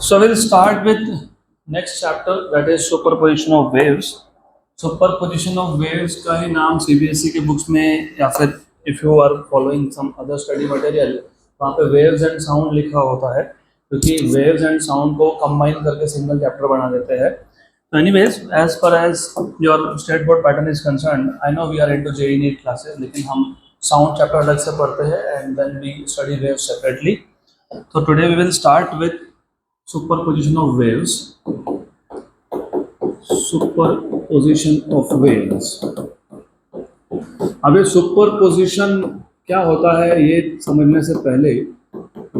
So we'll start with next chapter, that is superposition of waves. Superposition of waves का ही नाम CBSE के books में या फिर if you are following some other study material वहाँ पे waves and sound लिखा होता है, क्योंकि waves and sound को combine करके सिंगल चैप्टर बना देते हैं. So anyways, as far as your state board pattern is concerned, I know we are into JEE NEET classes, लेकिन हम sound chapter अलग से पढ़ते हैं and then we study waves separately. So today we will start with superposition of waves. Superposition of waves. अब ये superposition क्या होता है ये समझने से पहले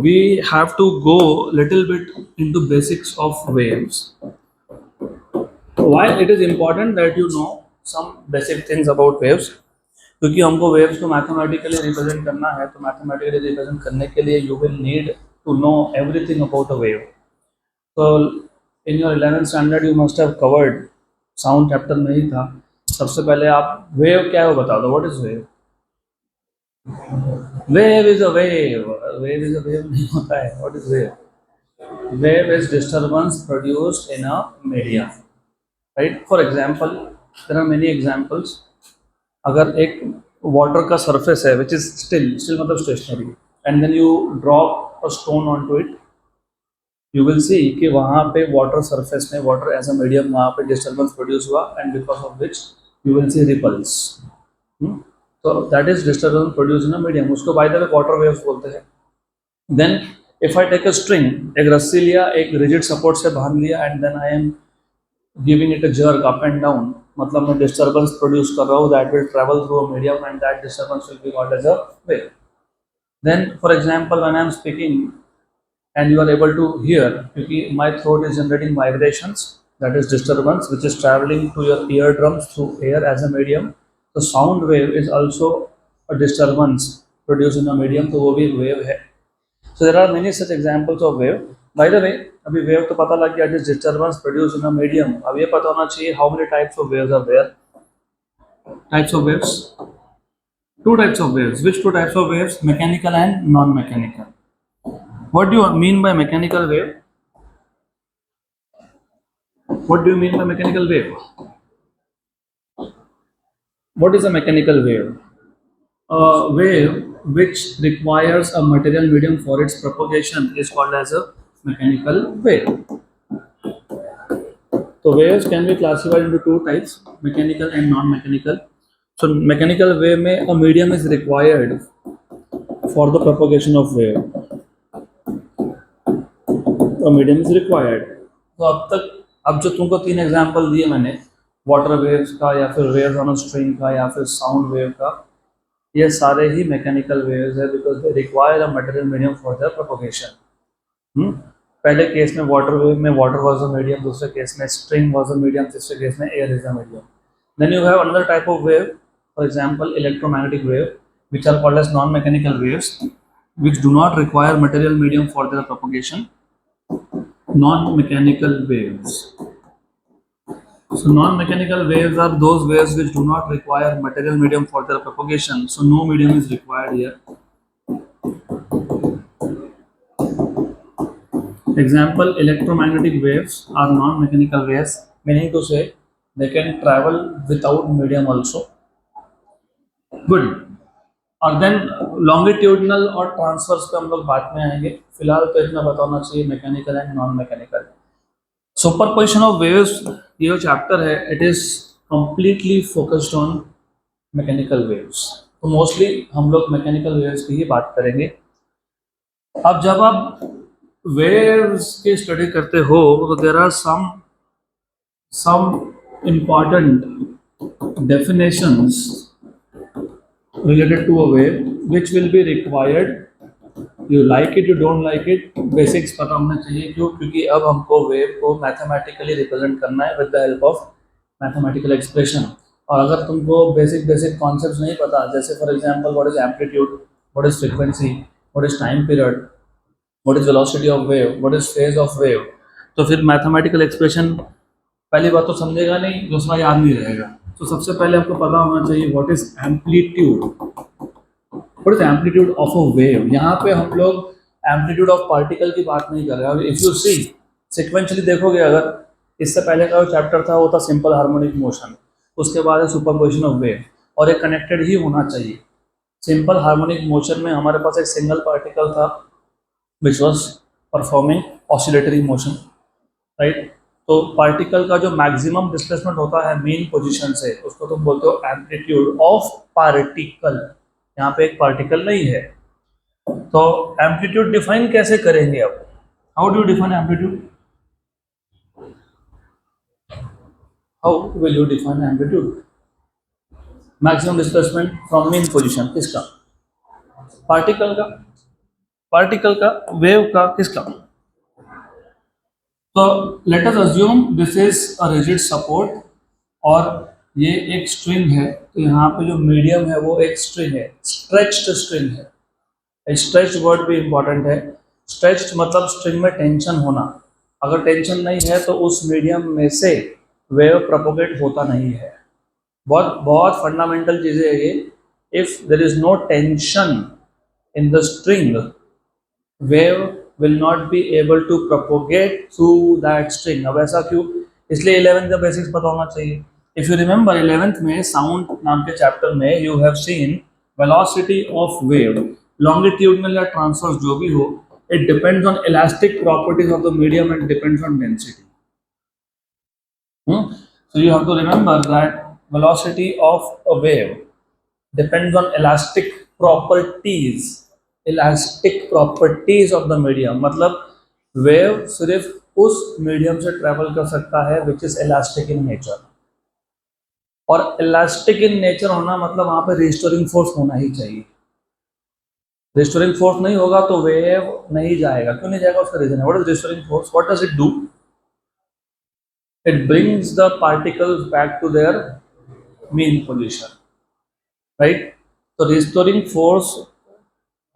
we have to go little bit into basics of waves. Why it is important that you know some basic things about waves? क्योंकि हमको waves को mathematically represent करना है, तो mathematically represent करने के लिए you will need to know everything about a wave. So in your 11th standard you must have covered sound chapter में ही था. सबसे पहले आप wave क्या है वो बता दो. What is wave? Wave is a wave. Wave is a wave नहीं होता है. What is wave? Wave is disturbance produced in a medium. Right? For example, there are many examples. अगर एक water का surface है which is still मतलब stationary, and then you drop a stone onto it, you will see कि वहाँ पे water surface में water as a medium वहाँ पे disturbance produce हुआ, and because of which you will see ripples. So that is disturbance produced in a medium. उसको by the way water waves बोलते हैं. Then if I take a string, एक रस्सी लिया, एक rigid support से बांध लिया, and then I am giving it a jerk up and down, मतलब मैं disturbance produce कर रहा हूँ that will travel through a medium, and that disturbance will be called as a wave. Then for example when I am speaking and you are able to hear, क्योंकि my throat is generating vibrations, that is disturbance which is traveling to your eardrums through air as a medium. The sound wave is also a disturbance produced in a medium, तो वो भी wave है. So there are many such examples of wave. By the way, अभी wave तो पता लग गया, it is disturbance produced in a medium. अब ये पता होना चाहिए how many types of waves are there. Types of waves, two types of waves. Which two types of waves? Mechanical and non-mechanical. What do you mean by mechanical wave? What do you mean by mechanical wave? What is a mechanical wave? A wave which requires a material medium for its propagation is called as a mechanical wave. So waves can be classified into two types, mechanical and non-mechanical. So mechanical wave में a medium is required for the propagation of wave. A medium is required. तो अब जो तुमको तीन example दिए मैंने, water waves का या फिर वेव्स ऑन अ स्ट्रिंग का या फिर साउंड वेव का, ये सारे ही मैकेनिकल वेव्स है because they require a material medium for their propagation. पहले केस में वाटर वेव में वाटर वाज अ मीडियम, दूसरे केस में स्ट्रिंग वाज अ मीडियम, तीसरे केस में air is a medium. Then you have another type of wave, for example electromagnetic wave which are called as non-mechanical waves which do not require material medium for their propagation. Non-mechanical waves. So non-mechanical waves are those waves which do not require material medium for their propagation. So no medium is required here. Example, electromagnetic waves are non-mechanical waves, meaning to say they can travel without medium also. Good. और then longitudinal और transverse पे हम लोग बाद में आएंगे. फिलहाल तो इतना बताना चाहिए mechanical and non mechanical. Superposition of waves ये जो चैप्टर है it is completely focused on mechanical waves. तो मोस्टली हम लोग मैकेनिकल वेव्स की ही बात करेंगे. अब जब आप वेव्स की स्टडी करते हो तो there are some important definitions related to a wave which will be required. You like it, you don't like it, basics पता होना चाहिए. क्यों? क्योंकि अब हमको वेव को मैथमेटिकली रिप्रेजेंट करना है with the help of mathematical expression. और अगर तुमको बेसिक कॉन्सेप्ट्स नहीं पता, जैसे for example what is amplitude, what is frequency, what is time period, what is velocity of wave, what is phase of wave, तो फिर मैथमेटिकल एक्सप्रेशन पहली बात तो समझेगा नहीं, दूसरा याद नहीं रहेगा. तो सबसे पहले आपको पता होना चाहिए what is amplitude. What is amplitude of a wave. यहाँ पे हम लोग एम्पलीट्यूड ऑफ पार्टिकल की बात नहीं कर रहे हैं. इफ यू सी सिक्वेंशली देखोगे अगर, इससे पहले का जो चैप्टर था वो था सिंपल हार्मोनिक मोशन, उसके बाद है सुपरपोजिशन ऑफ वेव, और ये कनेक्टेड ही होना चाहिए। सिंपल हार्मोनिक मोशन में हमारे पास एक सिंगल पार्टिकल था which was performing oscillatory motion, right. तो पार्टिकल का जो मैक्सिमम डिस्प्लेसमेंट होता है मेन पोजीशन से, उसको तुम बोलते हो एम्पलीट्यूड ऑफ पार्टिकल। यहाँ पे एक पार्टिकल नहीं है, तो एम्पलीट्यूड डिफाइन कैसे करेंगे अब? How do define amplitude? How will you define amplitude? Maximum displacement from main position किसका? पार्टिकल का। पार्टिकल का, वेव का, किसका? तो let us assume this is a rigid support, और ये एक स्ट्रिंग है, तो यहाँ पे जो मीडियम है वो एक स्ट्रिंग है, स्ट्रेच्ड स्ट्रिंग है। स्ट्रेच्ड वर्ड भी इंपॉर्टेंट है। स्ट्रेच्ड मतलब स्ट्रिंग में टेंशन होना। अगर टेंशन नहीं है तो उस मीडियम में से वेव प्रोपोगेट होता नहीं है। बहुत बहुत फंडामेंटल चीज़ें है ये। If there is no tension in the string, wave will not be able to propagate through that string। अब ऐसा क्यों? इसलिए 11th का बेसिक्स पता होना चाहिए। इफ यू रिमेंबर 11th में साउंड नाम के चैप्टर में you have seen velocity of wave, longitudinal या ट्रांसवर्स जो भी हो, it depends on elastic properties of the medium and depends on density. So you have to remember that velocity of a wave depends on elastic properties, elastic properties of the medium. मतलब wave सिर्फ उस medium से travel कर सकता है which is elastic in nature, और elastic in nature होना मतलब वहां पे रिस्टोरिंग फोर्स होना ही चाहिए। रिस्टोरिंग फोर्स नहीं होगा तो वेव नहीं जाएगा। क्यों नहीं जाएगा? उसका रीजन है। What is restoring force? What does it do? It brings the particles back to their mean position, right. तो रिस्टोरिंग फोर्स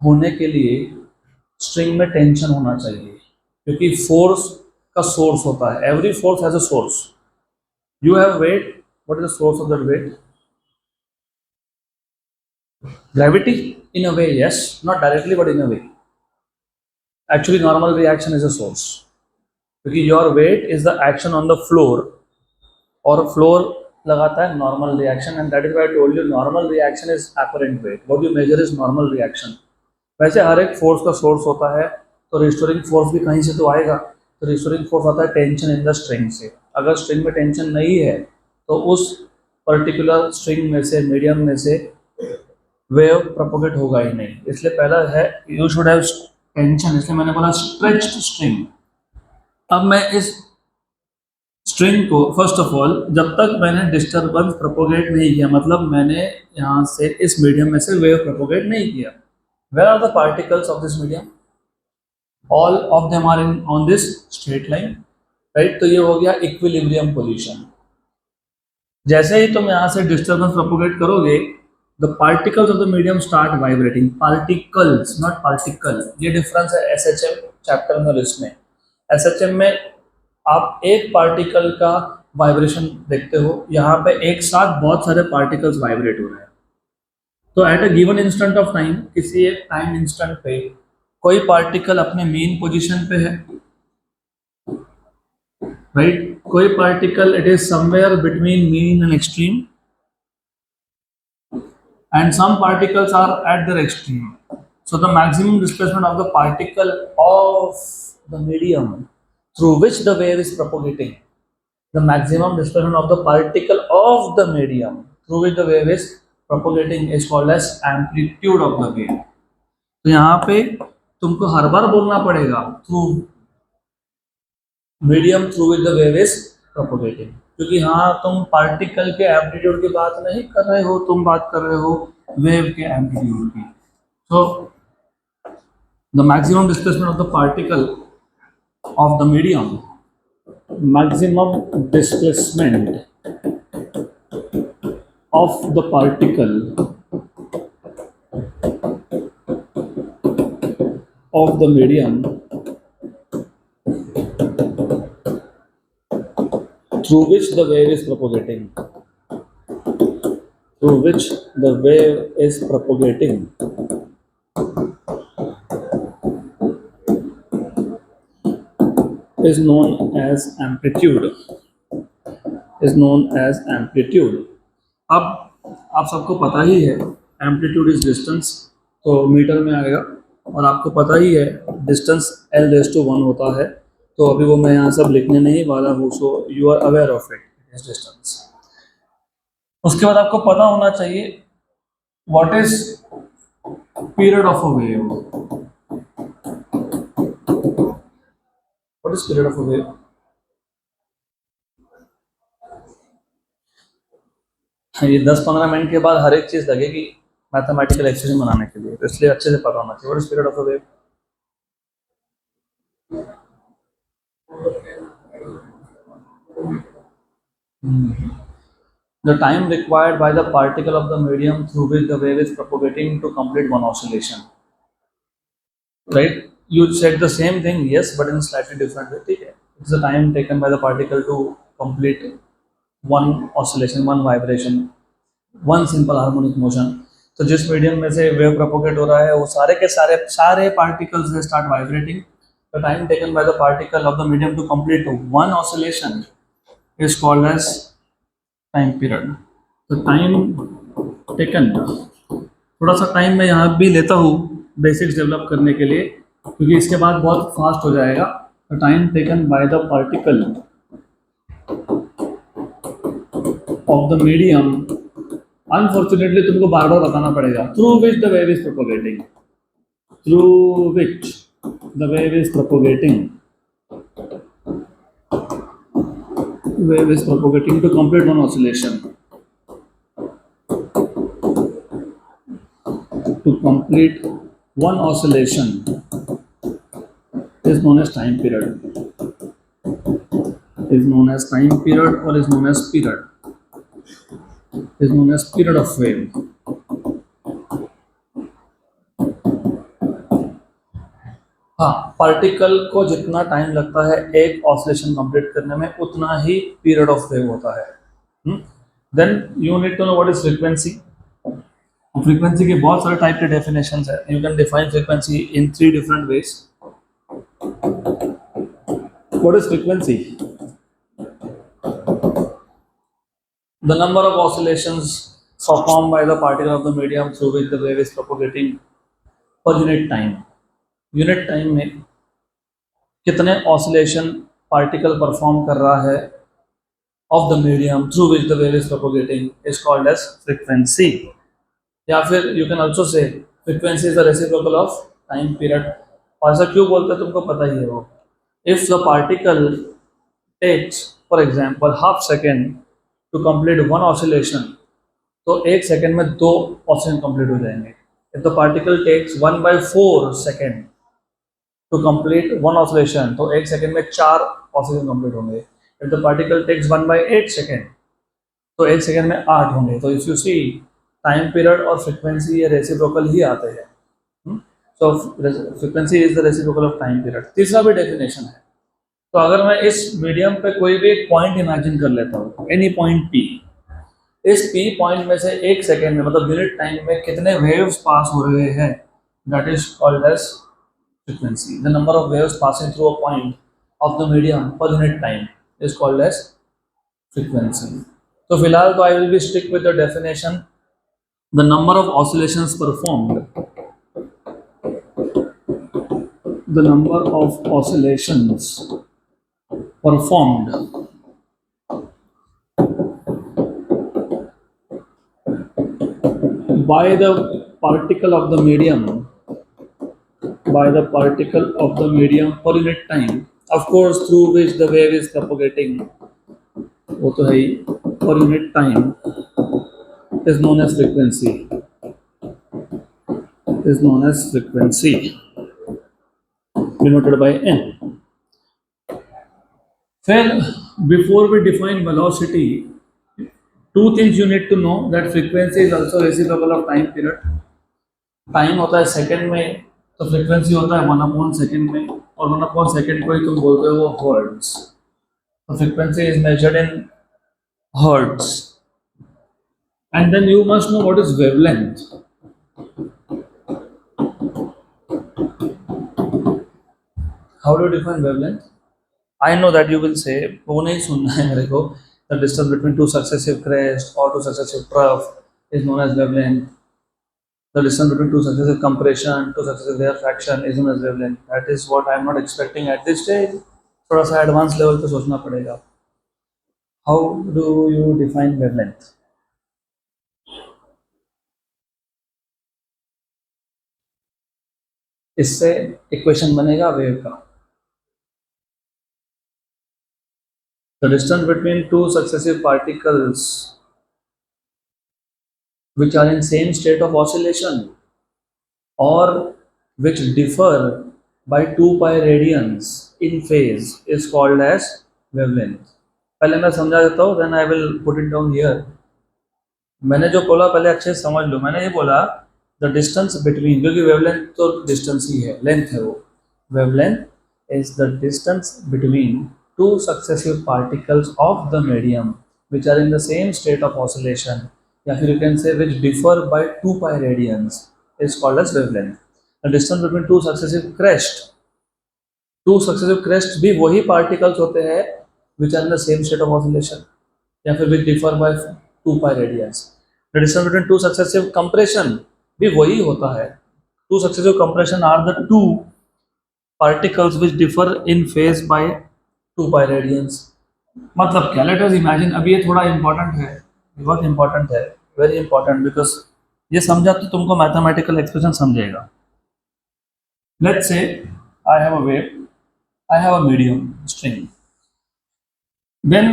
होने के लिए स्ट्रिंग में टेंशन होना चाहिए, क्योंकि फोर्स का सोर्स होता है। Every force has a source. You have weight, what is the source of that weight? Gravity in a way, yes, not directly but in a way. Actually normal reaction is a source, क्योंकि your weight is the action on the floor, और floor लगाता है normal reaction, and that is why I told you normal reaction is apparent weight. What you measure is normal reaction. वैसे हर एक force का source होता है, तो restoring force भी कहीं से तो आएगा। तो रिस्टोरिंग फोर्स आता है टेंशन इन द स्ट्रिंग से। अगर स्ट्रिंग में टेंशन नहीं है तो उस पर्टिकुलर स्ट्रिंग में से, मीडियम में से वेव प्रोपोगेट होगा ही नहीं। इसलिए पहला है यू शुड हैव टेंशन, इसलिए मैंने बोला स्ट्रेच्ड स्ट्रिंग। अब मैं इस स्ट्रिंग को फर्स्ट ऑफ ऑल, जब तक मैंने डिस्टर्बेंस प्रोपोगेट नहीं किया, मतलब मैंने यहाँ से इस मीडियम में से वेव प्रोपोगेट नहीं किया, where are the particles of this medium? All of them are in on this straight line, right? तो ये हो गया इक्विलिब्रियम पोजीशन। जैसे ही तुम यहाँ से डिस्टर्बेंस प्रोपोगेट करोगे, the particles of the medium start vibrating. Particles, not particle. ये डिफरेंस है एसएचएम चैप्टर में और इसमें। एसएचएम में आप एक पार्टिकल का वाइब्रेशन देखते हो, यहाँ पे एक साथ बहुत सारे पार्टिकल्स वाइब्रेट हो रहे हैं। तो at a given instant of time, किसी एक टाइम इंस्टेंट पे कोई पार्टिकल अपने मेन पोजीशन पे है, राइट। कोई particle it is somewhere between mean and extreme, and some particles are at their extreme. So the maximum displacement of the particle of the medium through which the wave is propagating, the maximum displacement of the particle of the medium through which the wave is propagating is called as amplitude of the wave। तो यहाँ पे तुमको हर बार बोलना पड़ेगा through medium through which the wave is propagating, क्योंकि हाँ तुम particle के एम्पलीट्यूड की बात नहीं कर रहे हो, तुम बात कर रहे हो वेव के एम्पलीट्यूड की। सो the maximum displacement of the particle of the medium, maximum displacement of the particle of the medium through which the wave is propagating, through which the wave is propagating, is known as amplitude. Is known as amplitude. अब आप सबको पता ही है amplitude is distance, तो metre में आएगा, और आपको पता ही है डिस्टेंस L⁻1 होता है, तो अभी वो मैं यहाँ सब लिखने नहीं वाला हूँ, so you are aware of it is distance. उसके बाद आपको पता होना चाहिए what is period of a wave. What is period of a wave? ये 10-15 मिनट के बाद हर एक चीज लगेगी मैथमेटिकल एक्सप्रेशन बनाने के लिए, तो इसलिए अच्छे से पता होना चाहिए what is period of a wave. The time required by the particle of the medium through which the wave is propagating to complete one oscillation. Right? You said the same thing, yes, but in a slightly different way. ठीक है? It's the time taken by the particle to complete one oscillation, one vibration, one simple harmonic motion. तो जिस medium में से wave propagate हो रहा है वो सारे के सारे particles they start vibrating. The time taken by the particle of the medium to complete one oscillation is called as time period. तो टाइम टेकन, थोड़ा सा टाइम मैं यहाँ भी लेता हूँ बेसिक्स डेवलप करने के लिए, क्योंकि इसके बाद बहुत फास्ट हो जाएगा. The time taken by the particle of the medium, unfortunately तुमको बार बार बताना पड़ेगा, through which the wave is propagating, through which the wave is propagating, wave is propagating to complete one oscillation. To complete one oscillation is known as time period. Is known as time period or is known as period. Is known as period of wave. हाँ, particle को जितना time लगता है एक oscillation complete करने में उतना ही period of wave होता है. Then you need to know what is frequency. Frequency के बहुत सारे टाइप के डेफिनेशंस है. You can define frequency in 3 different ways. What is frequency? The number of oscillations perform by the particle of the medium through which the wave is propagating per unit time. Unit time में कितने oscillation particle perform कर रहा है of the medium through which the wave is propagating is called as frequency. या फिर you can also say frequency is the reciprocal of time period. और ऐसा क्यों बोलते हैं तुमको पता ही है वो. If the particle takes for example half second to complete one oscillation, तो 1 सेकेंड में 2 ऑसिलेशन कंप्लीट हो जाएंगे. If the particle takes 1/4 second to complete one oscillation, तो 1 सेकेंड में 4 ऑसिलेशन कंप्लीट होंगे. If the particle takes 1/8 second, तो 1 second में 8 होंगे. तो if you see time period और फ्रीक्वेंसी ये रेसिप्रोकल ही आते हैं. So frequency is the reciprocal of time period. तीसरा भी डेफिनेशन है. तो अगर मैं इस मीडियम पे कोई भी एक पॉइंट इमेजिन कर लेता हूँ, एनी पॉइंट P, इस P पॉइंट में से 1 सेकेंड में मतलब यूनिट टाइम में कितने वेव्स पास हो रहे हैं, that is called as frequency. The number of waves passing through a point of the medium per unit time is called as frequency. So फिलहाल तो I will be stick with the definition. The number of oscillations performed. The number of oscillations performed by the particle of the medium, by the particle of the medium per unit time, of course through which the wave is propagating, वो तो है ही, per unit time is known as frequency. Is known as frequency, denoted by n. फिर before we define velocity, 2 things you need to know, that frequency is also reciprocal of time period. Time होता है second में, तो frequency होता है 1/2 second में, और 1/2 second को ही तुम बोलते हो हर्ट्ज. तो frequency is measured in hertz. And then you must know what is wavelength. How do define wavelength? I know that you will say, वो नहीं सुनना है मेरे को, the distance between two successive crest और two successive trough is known as wavelength, the distance between two successive compression two successive rarefaction is known as wavelength. That is what I am not expecting at this stage. थोड़ा सा advance level पे सोचना पड़ेगा. How do you define wavelength? इससे equation बनेगा wave का. The distance between two successive particles which are in same state of oscillation or which differ by 2 pi radians in phase is called as wavelength. पहले मैं समझा देता हूँ, then I will put it down here. मैंने जो बोला पहले अच्छे से समझ लो. मैंने ये बोला द डिस्टेंस बिटवीन, क्योंकि वेवलेंथ तो डिस्टेंस ही है, लेंथ है वो. Wavelength is the distance between two successive particles of the medium which are in the same state of oscillation, या फिर you can say which differ by 2 pi radians is called as wavelength. The distance between two successive crests भी वही particles होते हैं which are in the same state of oscillation, या फिर which differ by 2 pi radians. The distance between two successive compression भी वही होता है. Two successive compression are the two particles which differ in phase by 2 pi radians. मतलब क्या, let us imagine. अब ये थोड़ा इंपॉर्टेंट है, बहुत इंपॉर्टेंट है, वेरी इंपॉर्टेंट, बिकॉज ये समझा तो तुमको मैथमेटिकल एक्सप्रेशन समझेगा. Let's say I have a wave, I have a medium string. Then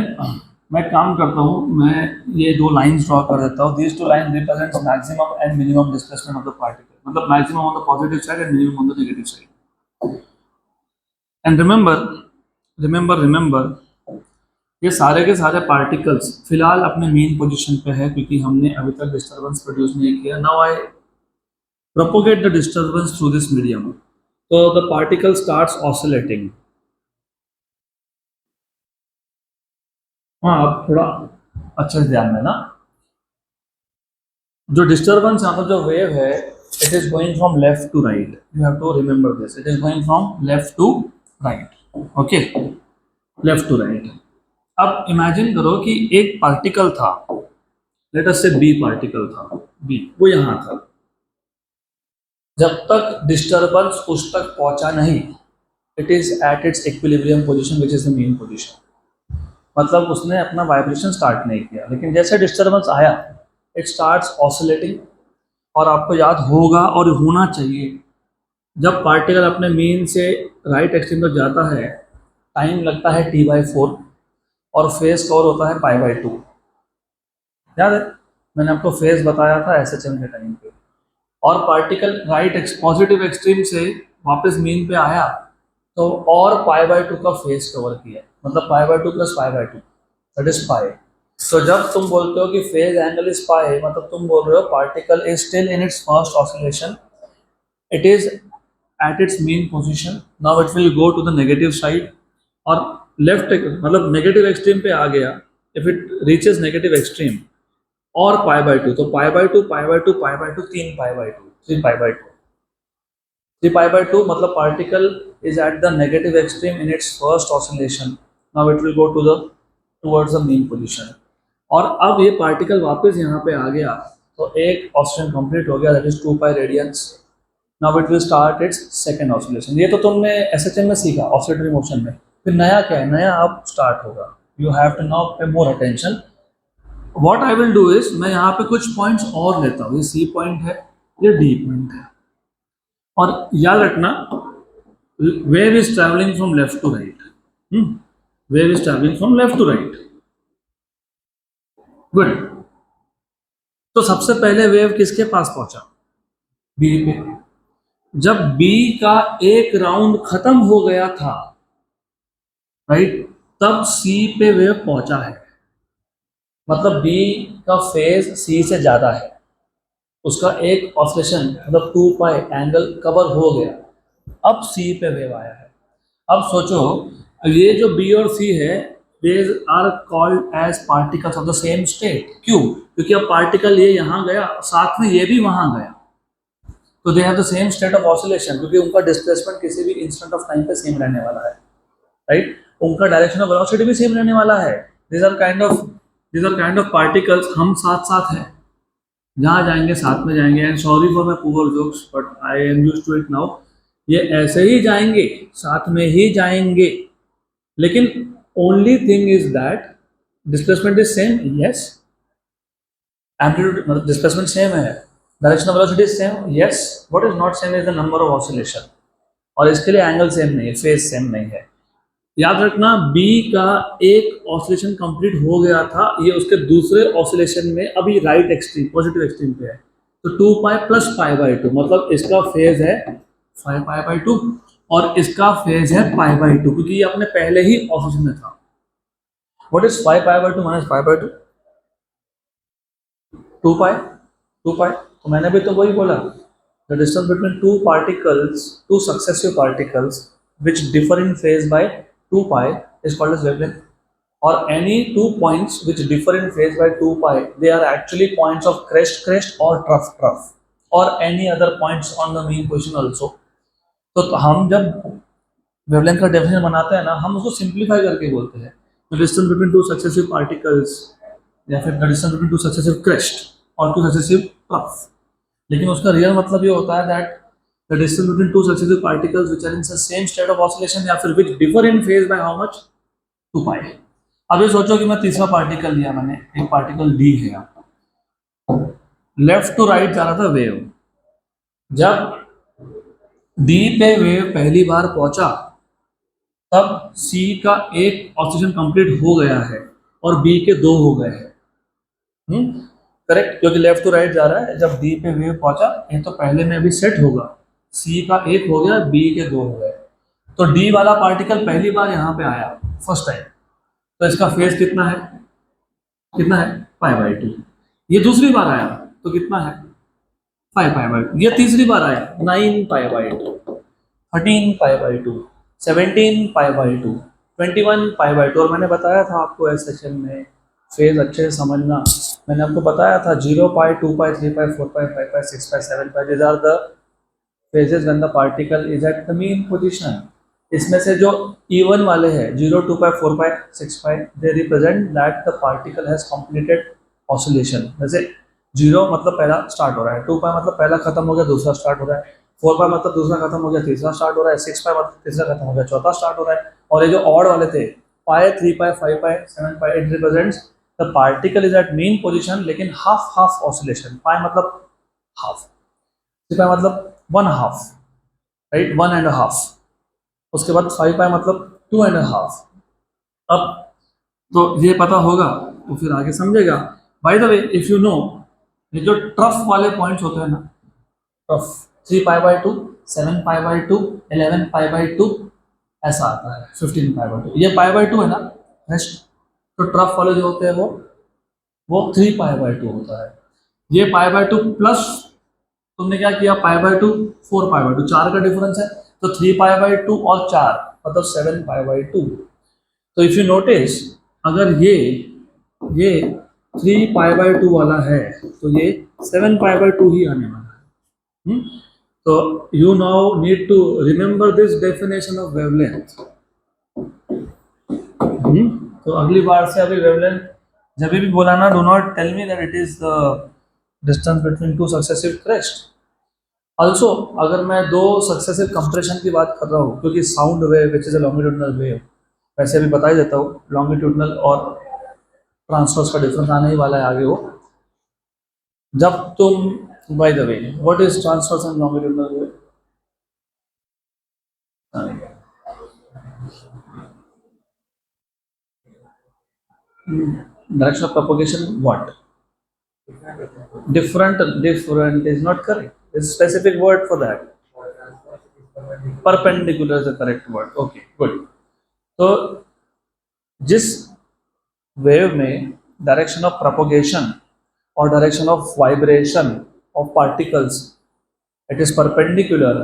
मैं काम करता हूँ, मैं ये दो लाइंस ड्रॉ कर देता हूँ. These two line represents maximum and minimum displacement of the particle, मतलब maximum on the positive side and minimum on the negative side. And remember ये सारे के सारे पार्टिकल्स फिलहाल अपने मेन पोजीशन पे है, क्योंकि हमने अभी तक डिस्टरबेंस प्रोड्यूस नहीं किया. Now I propagate the disturbance through this medium. तो द पार्टिकल स्टार्ट्स ऑसिलेटिंग. हाँ, अब थोड़ा अच्छे से ध्यान देना. जो डिस्टरबेंस यहाँ पर जो वेव है, it is going from left to right. You have to remember this. It is going from left to right. Okay, left to right. अब इमेजिन करो कि एक पार्टिकल था, लेट अस से बी पार्टिकल था, बी वो यहां था. जब तक डिस्टरबेंस उस तक पहुंचा नहीं, it is at it's equilibrium position which is the mean position. मतलब उसने अपना वाइब्रेशन स्टार्ट नहीं किया, लेकिन जैसे डिस्टरबेंस आया इट स्टार्ट्स ऑसिलेटिंग. और आपको याद होगा और होना चाहिए, जब पार्टिकल अपने मीन से राइट एक्सट्रीम तक जाता है टाइम लगता है T/4 और फेज कवर होता है π/2. याद है मैंने आपको फेज बताया था SHM के टाइम पे. और पार्टिकल राइट पॉजिटिव एक्सट्रीम से वापस मीन पे आया तो और π/2 का फेज कवर किया, मतलब π/2 + π/2 दैट इज पाई. तो जब तुम बोलते हो कि फेज एंगल इज पाई, मतलब तुम बोल रहे हो particle is still in its first oscillation, it is at its mean position. Now it will go to the negative side और लेफ्ट, मतलब नेगेटिव एक्सट्रीम पे आ गया. If it reaches negative extreme और π/2, तो π/2 π/2 π/2 3π/2 मतलब particle is at the negative extreme in its first oscillation. Now it will go to the towards the mean position. और अब ये पार्टिकल वापस यहाँ पे आ गया तो एक ऑसिलेशन कंप्लीट हो गया, that is 2 pi radians. Now it will start its second oscillation. ये तो तुमने SHM में सीखा ऑसिलेटरी मोशन में. फिर नया क्या है, नया अब स्टार्ट होगा. यू हैव टू नाउ पे more attention. What I will do is, मैं यहाँ पे कुछ पॉइंट्स और लेता हूँ. ये C पॉइंट है, ये D पॉइंट है. और याद रखना wave is travelling from left to right. Wave is travelling from left to right. Good. तो सबसे पहले वेव किसके पास पहुंचा, B पे. जब B का एक राउंड खत्म हो गया था, राइट, तब C पे वेव पहुंचा है. मतलब B का फेज C से ज्यादा है, उसका एक ऑसिलेशन मतलब 2 पाई एंगल कवर हो गया, अब C पे वेव आया है. अब सोचो ये जो B और C है, they are called as particles of the same state. क्यों? क्योंकि अब पार्टिकल ये यहाँ गया, साथ में ये भी वहां गया, तो they have the same state of oscillation, क्योंकि उनका डिस्प्लेसमेंट किसी भी इंस्टेंट ऑफ टाइम पे सेम रहने वाला है, राइट. उनका डायरेक्शन ऑफ वेलोसिटी भी सेम रहने वाला है. These are kind of particles. हम साथ साथ हैं, जहाँ जाएंगे साथ में जाएंगे. And sorry for my poor jokes but I am used to it now. ये ऐसे ही जाएंगे, साथ में ही जाएंगे, लेकिन only thing is that displacement is same. Yes, amplitude मतलब डिस्प्लेसमेंट सेम है, direction of velocity is same. Yes, what is not same is the number of oscillation. और इसके लिए एंगल सेम नहीं है, फेज सेम नहीं है. याद रखना, बी का एक ऑसिलेशन कंप्लीट हो गया था, ये उसके दूसरे ऑसिलेशन में अभी राइट एक्सट्रीम, पॉजिटिव एक्सट्रीम पे है. तो 2 पाई प्लस पाई बाई 2, मतलब इसका फेज है 5 पाई बाई 2 और इसका फेज है पाई बाई 2, क्योंकि ये अपने पहले ही ऑसिलेशन में था. What is 5 pi by 2 minus pi by 2? 2 pi. 2 pi, तो मैंने भी तो वही बोला, the distance between two successive particles which differ in phase by 2 pi is called as wavelength. Or any 2 points which differ in phase by 2 pi, they are actually points of crest or trough or any other points on the mean position also. तो हम जब wavelength का definition बनाते हैं ना, हम उसको simplify करके बोलते हैं the distance between two successive particles, या फिर the distance between two successive crest और टू सक्सेसिव ट्रफ. लेकिन उसका रियल मतलब ये होता है that the distance between two successive particles which are in the same state of oscillation या फिर which differ in phase by how much? 2 pi. अब ये सोचो कि मैं तीसरा पार्टिकल लिया, मैंने एक पार्टिकल डी है, लेफ्ट टू राइट जा रहा था वेव. जब डी पे वेव पहली बार पहुंचा तब सी का एक ऑसिलेशन कंप्लीट हो गया है और बी के 2 हो गए हैं. करेक्ट, क्योंकि लेफ्ट टू राइट जा रहा है. जब डी पे वेव पहुंचा, ये तो पहले में अभी सेट होगा, सी का 1 हो गया, बी के 2 हो गए. तो डी वाला पार्टिकल पहली बार यहाँ पे आया फर्स्ट टाइम, तो इसका फेज कितना है? Pi by 2. ये दूसरी बार आया तो कितना है? 5 पाई बाई 2. ये तीसरी बार आया 9 pi by 2, 13 pi by 2, 17 pi by 2, 21 pi by 2. और मैंने बताया था आपको इस सेक्शन में, फेज अच्छे से समझना, मैंने आपको बताया था 0 पाई, 2 पाई, 3 पाई, 4 पाई, 5 पाई, 6 पाई, 7 पाई. These are the phases when the particle is at the mean position. इसमें से जो even वाले हैं 0, 2 पाई, 4 पाई, 6 पाई, they represent that the particle has completed oscillation. जैसे 0 मतलब पहला स्टार्ट हो रहा है, 2 पाई मतलब पहला खत्म हो गया, दूसरा स्टार्ट हो रहा है, 4 पाई मतलब दूसरा खत्म हो गया, तीसरा स्टार्ट हो रहा है, 6 पाई मतलब तीसरा खत्म हो गया, चौथा स्टार्ट हो रहा है. और ये जो ऑड वाले थे पाई, 3 पाई, 5 पाई, 7 पाई, it represents the particle is at mean position लेकिन half oscillation. पाई मतलब half, 3 पाई मतलब 1/2, राइट, 1.5. उसके बाद 5 पाई मतलब 2.5. अब तो ये पता होगा तो फिर आगे समझेगा. By the way, if you no, ये जो ट्रफ वाले पॉइंट्स होते हैं ना, trough 3 pi by 2, 7 pi by 2, 11 pi by 2, ऐसा आता है 15 पाई बाई 2. ये पाई बाई 2 है ना रेस्ट. तो ट्रफ वाले जो होते हैं वो 3 पाई बाई 2 होता है. ये पाई बाई 2 प्लस तुमने क्या किया, पाई बाई 2, 4 पाई बाई 2, 4 का डिफरेंस है, तो 3 पाई बाई 2 और 4 मतलब 7 पाई बाई 2. तो इफ यू नोटिस, अगर ये 3 पाई बाई 2 वाला है तो ये 7 पाई बाई 2 ही आने वाला है. तो you now need to remember this definition of wavelength. तो अगली बार से अभी वेवलेंथ जब भी बोला ना, do not tell me that it is the distance between two successive crest. Also अगर मैं 2 सक्सेसिव कंप्रेशन की बात कर रहा हूँ, क्योंकि sound wave which is a longitudinal wave, वैसे भी बता ही देता हूँ, लॉन्गिट्यूडनल और ट्रांसवर्स का डिफरेंस आने ही वाला है आगे. वो जब तुम, by the way, what is transverse and longitudinal wave? Direction of propagation, what? Different is not correct. There's a specific word for that. Perpendicular is the correct word. Okay, good. तो जिस wave में direction of propagation और direction of vibration of particles it is perpendicular,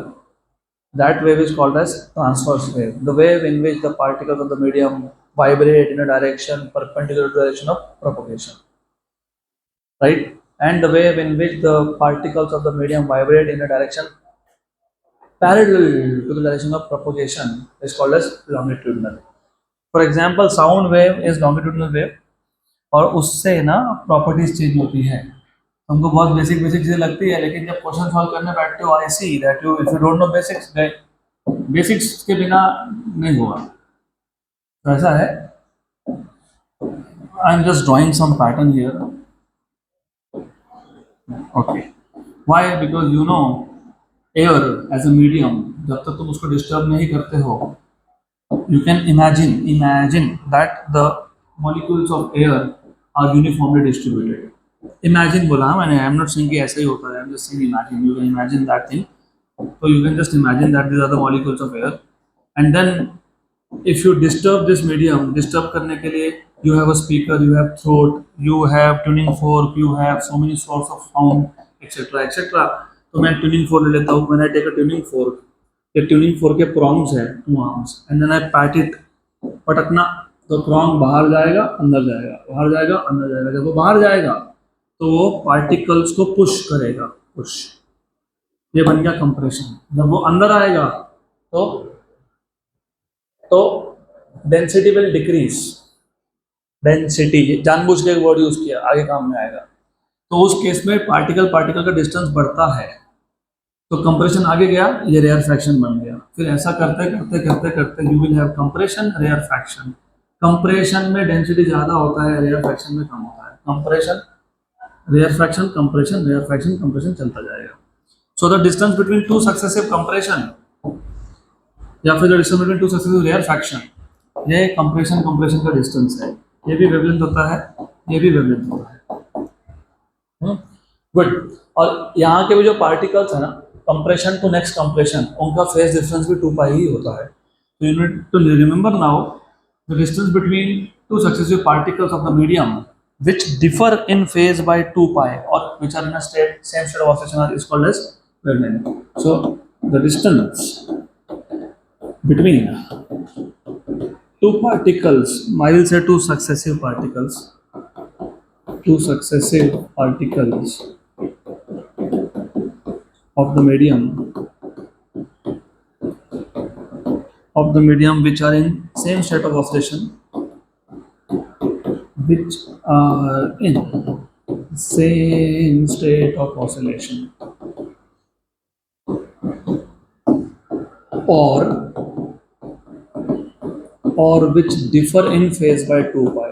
that wave is called as transverse wave. The wave in which the particles of the medium vibrate in a direction perpendicular to the direction of propagation, right? And the wave in which the particles of the medium vibrate in a direction parallel to the direction of propagation is called as longitudinal. For example sound wave is longitudinal wave, और उससे ना properties change होती है। हमको बहुत basic basic चीज़ें लगती है, लेकिन जब क्वेश्चन सॉल्व करने बैठते हो I see that you if you don't know basics, basics के बिना नहीं होगा। तो ऐसा है, I am just drawing some pattern here. Okay, why? Because you know air as a medium, जब तक तुम उसको डिस्टर्ब नहीं करते हो, you can imagine that the molecules of air are uniformly distributed. Imagine बोला मैंने, I am not saying कि ऐसा ही होता है, I am just saying imagine, you can imagine that thing. So you can just imagine that these are the molecules of air, and then if you disturb this medium, disturb करने के लिए you have a speaker, you have throat, you have tuning fork, you have so many sorts of sound, etc etc. तो मैं tuning fork ले लेता हूँ, when I take a tuning fork, ये tuning fork के प्रॉन्ग्स है, two arms, and then I pat it, पटकना, तो प्रॉन्ग बाहर जाएगा अंदर जाएगा, बाहर जाएगा अंदर जाएगा। जब वो बाहर जाएगा तो वो पार्टिकल्स को पुश करेगा, पुश, ये बन गया कंप्रेशन। जब वो अंदर आएगा तो डेंसिटी विल डिक्रीज, डेंसिटी जानबूझ के वर्ड यूज किया, आगे काम में आएगा। तो उस केस में पार्टिकल पार्टिकल का डिस्टेंस बढ़ता है, तो कंप्रेशन आगे गया, ये रेयर फ्रैक्शन बन गया। फिर ऐसा करते करते करते करते you will have compression, rarefaction. Compression में डेंसिटी ज़्यादा होता है, रेयर फ्रैक्शन में कम होता है। Compression, rarefaction, compression, rarefaction, compression चलता जाएगा। So the distance between two successive compression या फिर the distance between two successive rarefaction, ये कंप्रेशन कंप्रेशन का डिस्टेंस है। ये भी वेवलेंथ होता है, ये भी वेवलेंथ होता है। गुड। और यहाँ के भी जो पार्टिकल्स है ना, कंप्रेशन टू नेक्स्ट कंप्रेशन, उनका फेज डिफरेंस भी 2 पाई ही होता है। तो you need to remember now the distance between two successive particles of the medium which differ in phase by 2 pi or which are in a same state of oscillation is called as wavelength. So the distance between two particles, I will say two successive particles of the medium which are in same state of oscillation, or which differ in phase by 2 pi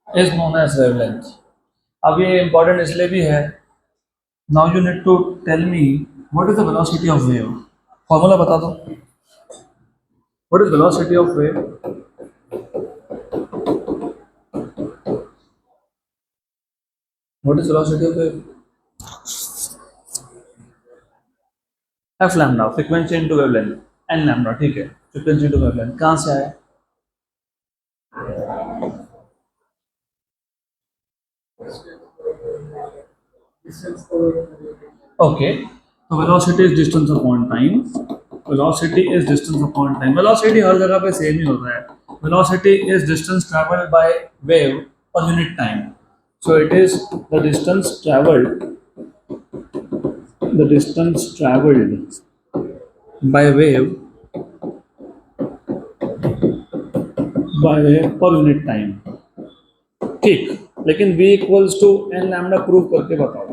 is known as wavelength. अब ये important इसलिए भी है, now you need to tell me what is the velocity of wave. Formula बता दो, what is velocity of wave? What is velocity of wave? F lambda, frequency into wavelength, n lambda, ठीक है, frequency into wavelength कहाँ से आया? Okay, so velocity is distance upon time. Velocity is distance upon time. Velocity हर जगह पे same ही होता है. Velocity is distance traveled by wave per unit time. So it is the distance traveled by wave per unit time. ठीक, लेकिन v equals to n lambda prove करके बताओ।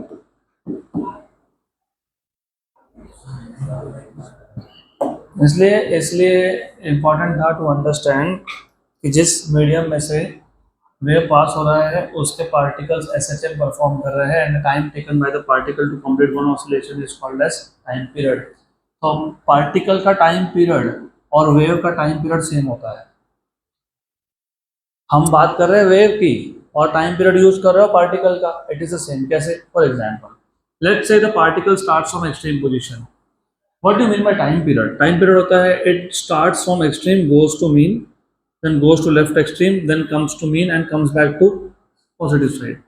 इसलिए important था टू अंडरस्टैंड कि जिस मीडियम में से वेव पास हो रहा है उसके पार्टिकल्स SHM परफॉर्म कर रहे हैं, and time taken by the particle to complete one oscillation is called as time period. तो पार्टिकल का टाइम पीरियड और वेव का टाइम पीरियड सेम होता है। हम बात कर रहे हैं वेव की और टाइम पीरियड यूज कर रहे हो पार्टिकल का, इट इज द सेम। कैसे? For example let's say the particle starts from extreme position. What do you mean by time period? Time period होता है it starts from extreme, goes to mean, then goes to left extreme, then comes to mean and comes back to positive side.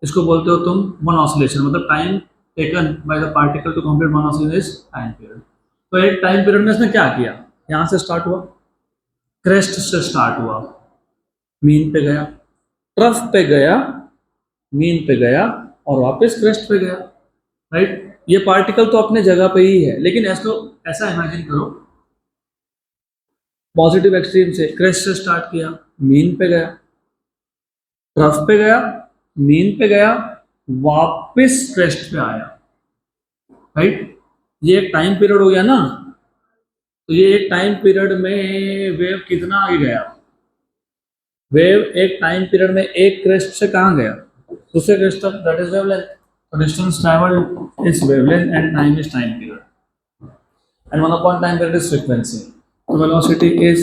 इसको बोलते हो तुम one oscillation, मतलब time taken by the particle to complete one oscillation is time period. तो एक time period में इसने क्या किया, यहाँ से स्टार्ट हुआ, क्रेस्ट से स्टार्ट हुआ, मीन पे गया, ट्रफ पे गया, मीन पे गया और वापस क्रेस्ट पे गया। राइट। ये पार्टिकल तो अपने जगह पे ही है, लेकिन ऐसा इमेजिन करो, पॉजिटिव एक्सट्रीम से क्रेस्ट से स्टार्ट किया, मीन पे गया, ट्रफ पे गया, मीन पे गया, वापस क्रेस्ट पे आया, राइट। ये एक टाइम पीरियड हो गया ना। तो ये एक टाइम पीरियड में वेव कितना आगे गया? वेव एक टाइम पीरियड में एक क्रेस्ट से कहाँ गया? दूसरे क्रेस्ट तक, दैट इज वेवलेंथ। तो distance travelled is wavelength and time is time period, and 1 upon time period is frequency. So velocity is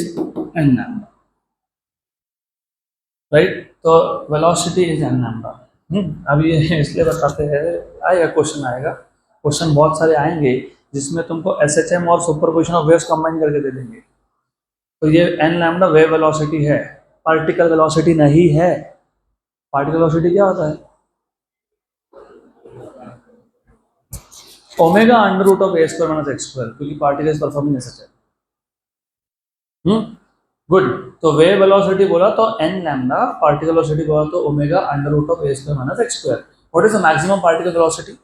n lambda, right? तो velocity is n lambda. अभी ये इसलिए बताते हैं, आएगा क्वेश्चन, आएगा क्वेश्चन, बहुत सारे आएंगे जिसमें तुमको SHM और सुपरपोजिशन ऑफ वेव्स कंबाइन करके दे देंगे। तो ये n लैम्डा वेव वेलोसिटी है, पार्टिकल वेलोसिटी नहीं है। पार्टिकल वेलोसिटी क्या होता है? Omega under root of A square minus X square, क्योंकि particle is performing SHM. Good. तो वेव वेलोसिटी बोला तो n लैम्डा, पार्टिकल वेलोसिटी बोला तो omega under root of A square minus X square. What is the maximum particle velocity?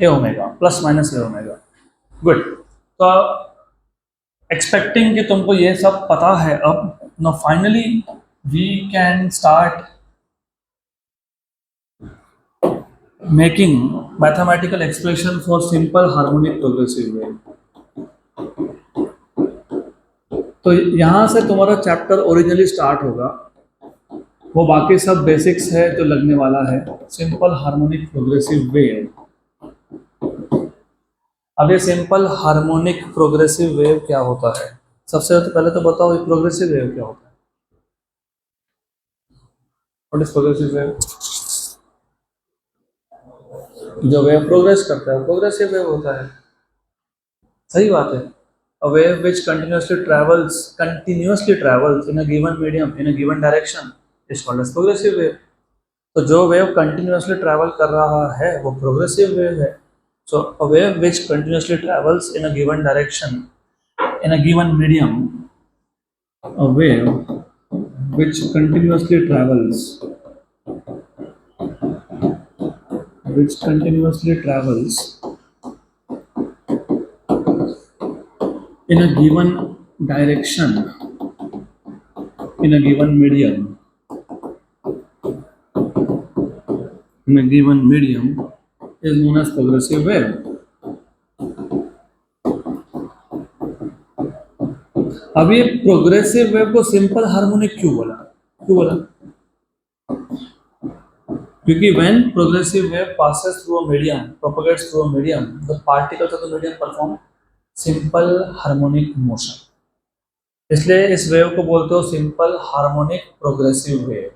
A omega plus minus A omega. Good. तो expecting कि तुमको ये सब पता है, अब no finally we can start making mathematical expression for simple harmonic progressive wave. तो यहाँ से तुम्हारा चैप्टर ओरिजिनली स्टार्ट होगा, वो बाकी सब बेसिक्स है जो लगने वाला है, सिंपल हार्मोनिक प्रोग्रेसिव वेव। अब ये सिंपल हार्मोनिक प्रोग्रेसिव वेव क्या होता है? सबसे पहले तो बताओ ये प्रोग्रेसिव वेव क्या होता है? What is progressive wave? जो वेव प्रोग्रेस करता है प्रोग्रेसिव वेव होता है। सही बात है। A wave which continuously travels in a given medium in a given direction is called as progressive wave. तो जो वेव कंटिन्यूसली ट्रैवल कर रहा है वो प्रोग्रेसिव वेव है। So a wave which continuously travels in a given direction in a given medium, a wave which continuously travels in a given direction in a given medium is known as progressive wave. अब ये progressive wave को simple harmonic क्यों बोला? क्योंकि when progressive wave passes through a medium, propagates through a medium, the particles of the medium perform simple harmonic motion. इसलिए इस wave को बोलते हो simple harmonic progressive wave.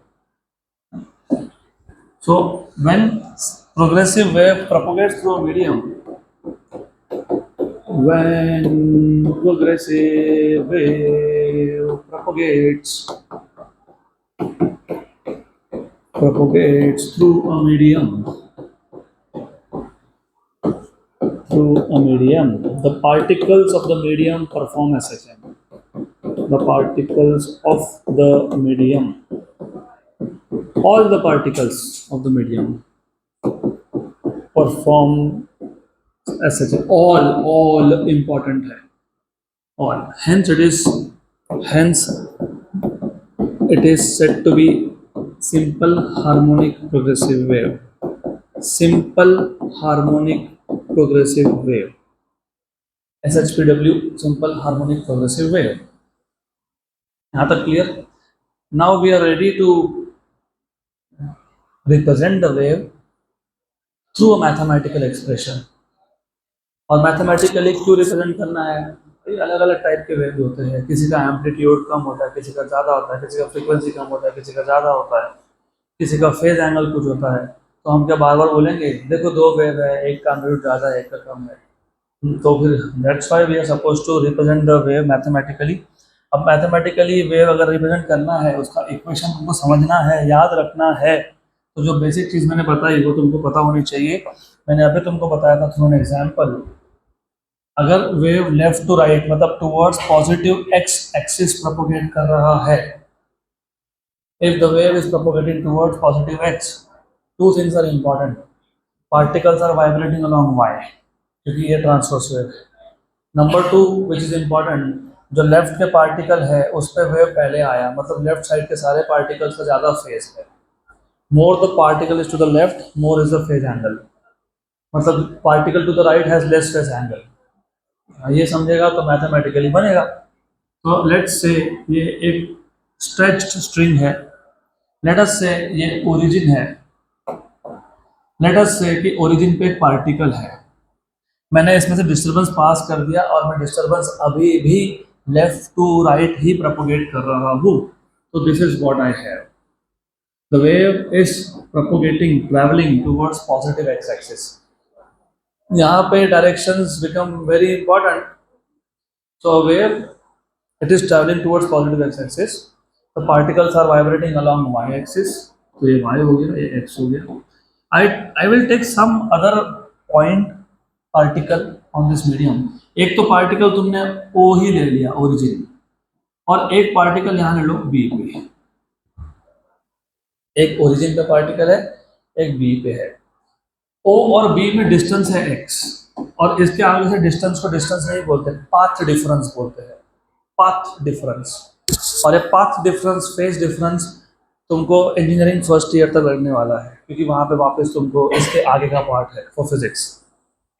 So when progressive wave propagates through a medium, when progressive wave propagates through a medium, the particles of the medium perform SHM. The particles of the medium, all the particles of the medium perform SHM. All important है, all. Hence it is said to be simple harmonic progressive wave. Simple harmonic progressive wave, SHPW, simple harmonic progressive wave. यहाँ तक clear? Now we are ready to represent the wave through a mathematical expression. और mathematically क्यों represent करना है? अलग अलग type के wave होते हैं, किसी का एम्पलीट्यूड कम होता है, किसी का ज़्यादा होता है, किसी का फ्रीक्वेंसी कम होता है, किसी का ज़्यादा होता है, किसी का फेज एंगल कुछ होता है। तो हम क्या बार बार बोलेंगे देखो दो वेव है, एक का एम्पलीट्यूड ज़्यादा है, एक का कम है? तो फिर that's why we are suppose to represent the wave mathematically. अब मैथमेटिकली वेव अगर रिप्रेजेंट करना है, उसका इक्वेशन तुमको समझना है, याद रखना है, तो जो बेसिक चीज़ मैंने बताई वो तुमको पता होनी चाहिए। मैंने अभी तुमको बताया था थ्रू एन एग्जाम्पल, अगर वेव लेफ्ट टू राइट मतलब towards positive x axis propagate कर रहा है, if the wave is propagating towards positive x, two things are important. Particles are vibrating along y, क्योंकि ये ट्रांसवर्स वेव है। Number 2 which is important, जो left के particle है उस पर वेव पहले आया, मतलब लेफ्ट साइड के सारे पार्टिकल्स का ज़्यादा फेज है। More the particle is to the left, more is the phase angle, मतलब particle to the right has less phase angle. ये समझेगा तो मैथमेटिकली बनेगा। तो लेट्स से ये एक स्ट्रेच्ड स्ट्रिंग है, लेट अस से ये ओरिजिन है, लेट अस से कि ओरिजिन पे एक पार्टिकल है, मैंने इसमें से डिस्टर्बेंस पास कर दिया और मैं डिस्टर्बेंस अभी भी लेफ्ट टू राइट ही प्रोपोगेट कर रहा हूँ। तो this is what I have, the wave is propagating travelling towards positive x axis. यहाँ पे directions become very important. So wave it is travelling towards positive x axis, the particles are vibrating along y axis, तो ये y हो गया, ये x हो गया। I will take some other point particle on this medium. एक तो particle तुमने ओ ही ले लिया ओरिजिन, और एक पार्टिकल यहाँ ले लो बी पे, एक ओरिजिन पे पार्टिकल है, एक बी पे है। ओ और बी में डिस्टेंस है एक्स, और इसके आगे से डिस्टेंस को डिस्टेंस नहीं बोलते, पाथ डिफरेंस बोलते हैं, पाथ डिफरेंस। और ये पाथ डिफरेंस, फेज डिफरेंस तुमको इंजीनियरिंग फर्स्ट ईयर तक लगने वाला है, क्योंकि वहाँ पे वापस तुमको इसके आगे का पार्ट है फॉर फिजिक्स।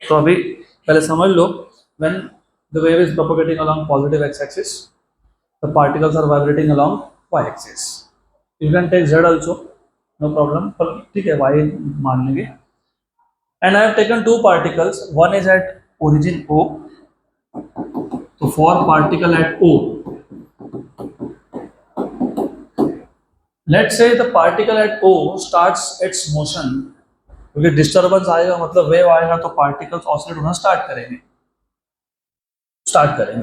तो अभी पहले समझ लो, when the wave is propagating along positive x-axis, the particles are vibrating along y-axis. You can take z also, no problem, पर ठीक है y मान लेंगे। And I have taken two particles, one is at origin O, so for particle at O, let's say the particle at O starts its motion, क्योंकि disturbance आएगा मतलब wave आएगा तो पार्टिकल्स ऑसिलेट होना स्टार्ट करेंगे,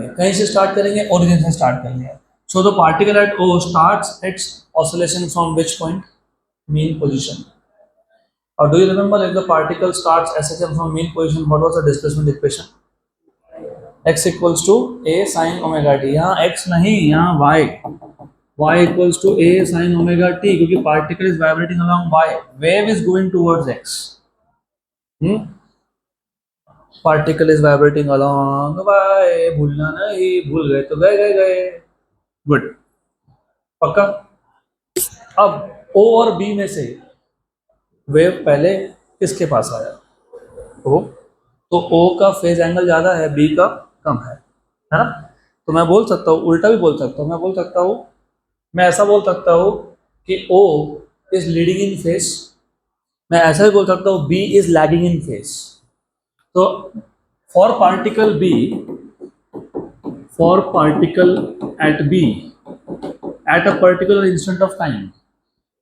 कहीं से स्टार्ट करेंगे, ओरिजिन से स्टार्ट करेंगे। So the particle at O starts its oscillation from which point, mean position. और do you remember if the particle starts SHM from mean position, what was the displacement equation? x equals to a sin omega t, यहाँ x नहीं, यहाँ y equals to a sin omega t, क्योंकि particle is vibrating along y, wave is going towards x। Particle is vibrating along y, भूलना नहीं, भूल गए तो गए गए गए, गुड, पक्का। अब ओ और बी में से वेव पहले किसके पास आया? ओ, तो ओ का फेज एंगल ज़्यादा है, बी का कम है ना? तो मैं बोल सकता हूँ, उल्टा भी बोल सकता हूँ, मैं बोल सकता हूँ, मैं ऐसा बोल सकता हूँ कि O is leading in phase, मैं ऐसा भी बोल सकता हूँ B is lagging in phase. तो for particle B, for particle at B at a particular instant of time,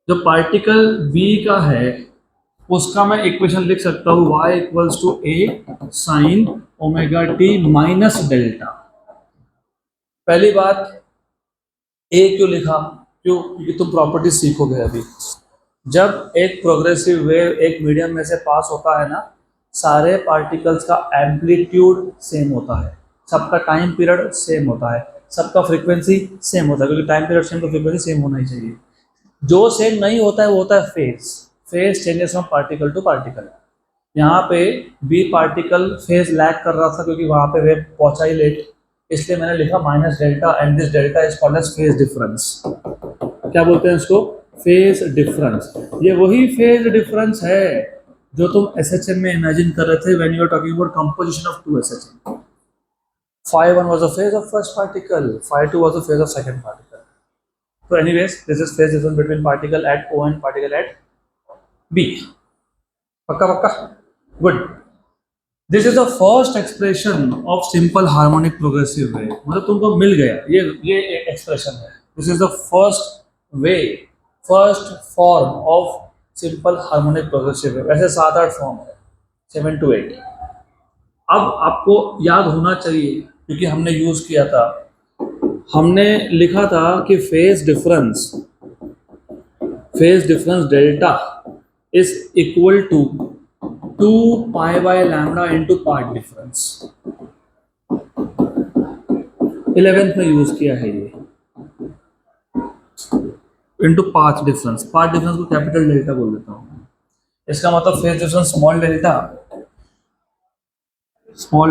जो पार्टिकल B का है उसका मैं इक्वेशन लिख सकता हूँ y equals to a sine omega t minus delta. पहली बात a क्यों लिखा? क्यों? क्योंकि तुम प्रॉपर्टी सीखोगे अभी। जब एक प्रोग्रेसिव वेव एक मीडियम में से पास होता है ना, सारे पार्टिकल्स का एम्पलीट्यूड सेम होता है, सबका टाइम पीरियड सेम होता है, सबका फ्रीक्वेंसी सेम होता है, क्योंकि टाइम पीरियड सेम तो फ्रीक्वेंसी सेम होना ही चाहिए। जो सेम नहीं होता है वो होता है phase, phase changes from particle to particle. यहाँ पे बी पार्टिकल फेज लैग कर रहा था क्योंकि वहाँ पे वेव पहुँचा ही लेट, इसलिए मैंने लिखा minus delta, and this delta is called as phase difference. क्या बोलते हैं इसको? Phase difference. ये वही फेज डिफरेंस है जो तुम SHM में इमेजिन कर रहे थे when you are talking about composition of two SHM. Phi1 was the phase of first particle, Phi2 was the phase of second particle. So anyways, this is phase difference between particle at O and particle at B. पक्का पक्का, good. This is the first expression of simple harmonic progressive wave. मतलब तुमको मिल गया ये expression है. This is the first way, first form of simple harmonic progressive wave. ऐसे 7-8 form है, 7 to 8। अब आपको याद होना चाहिए क्योंकि हमने यूज किया था, हमने लिखा था कि phase difference delta is equal to 2 pi by lambda into path difference. 11th में यूज किया है ये, into path difference. Path difference को कैपिटल डेल्टा बोल देता हूँ। इसका मतलब phase difference small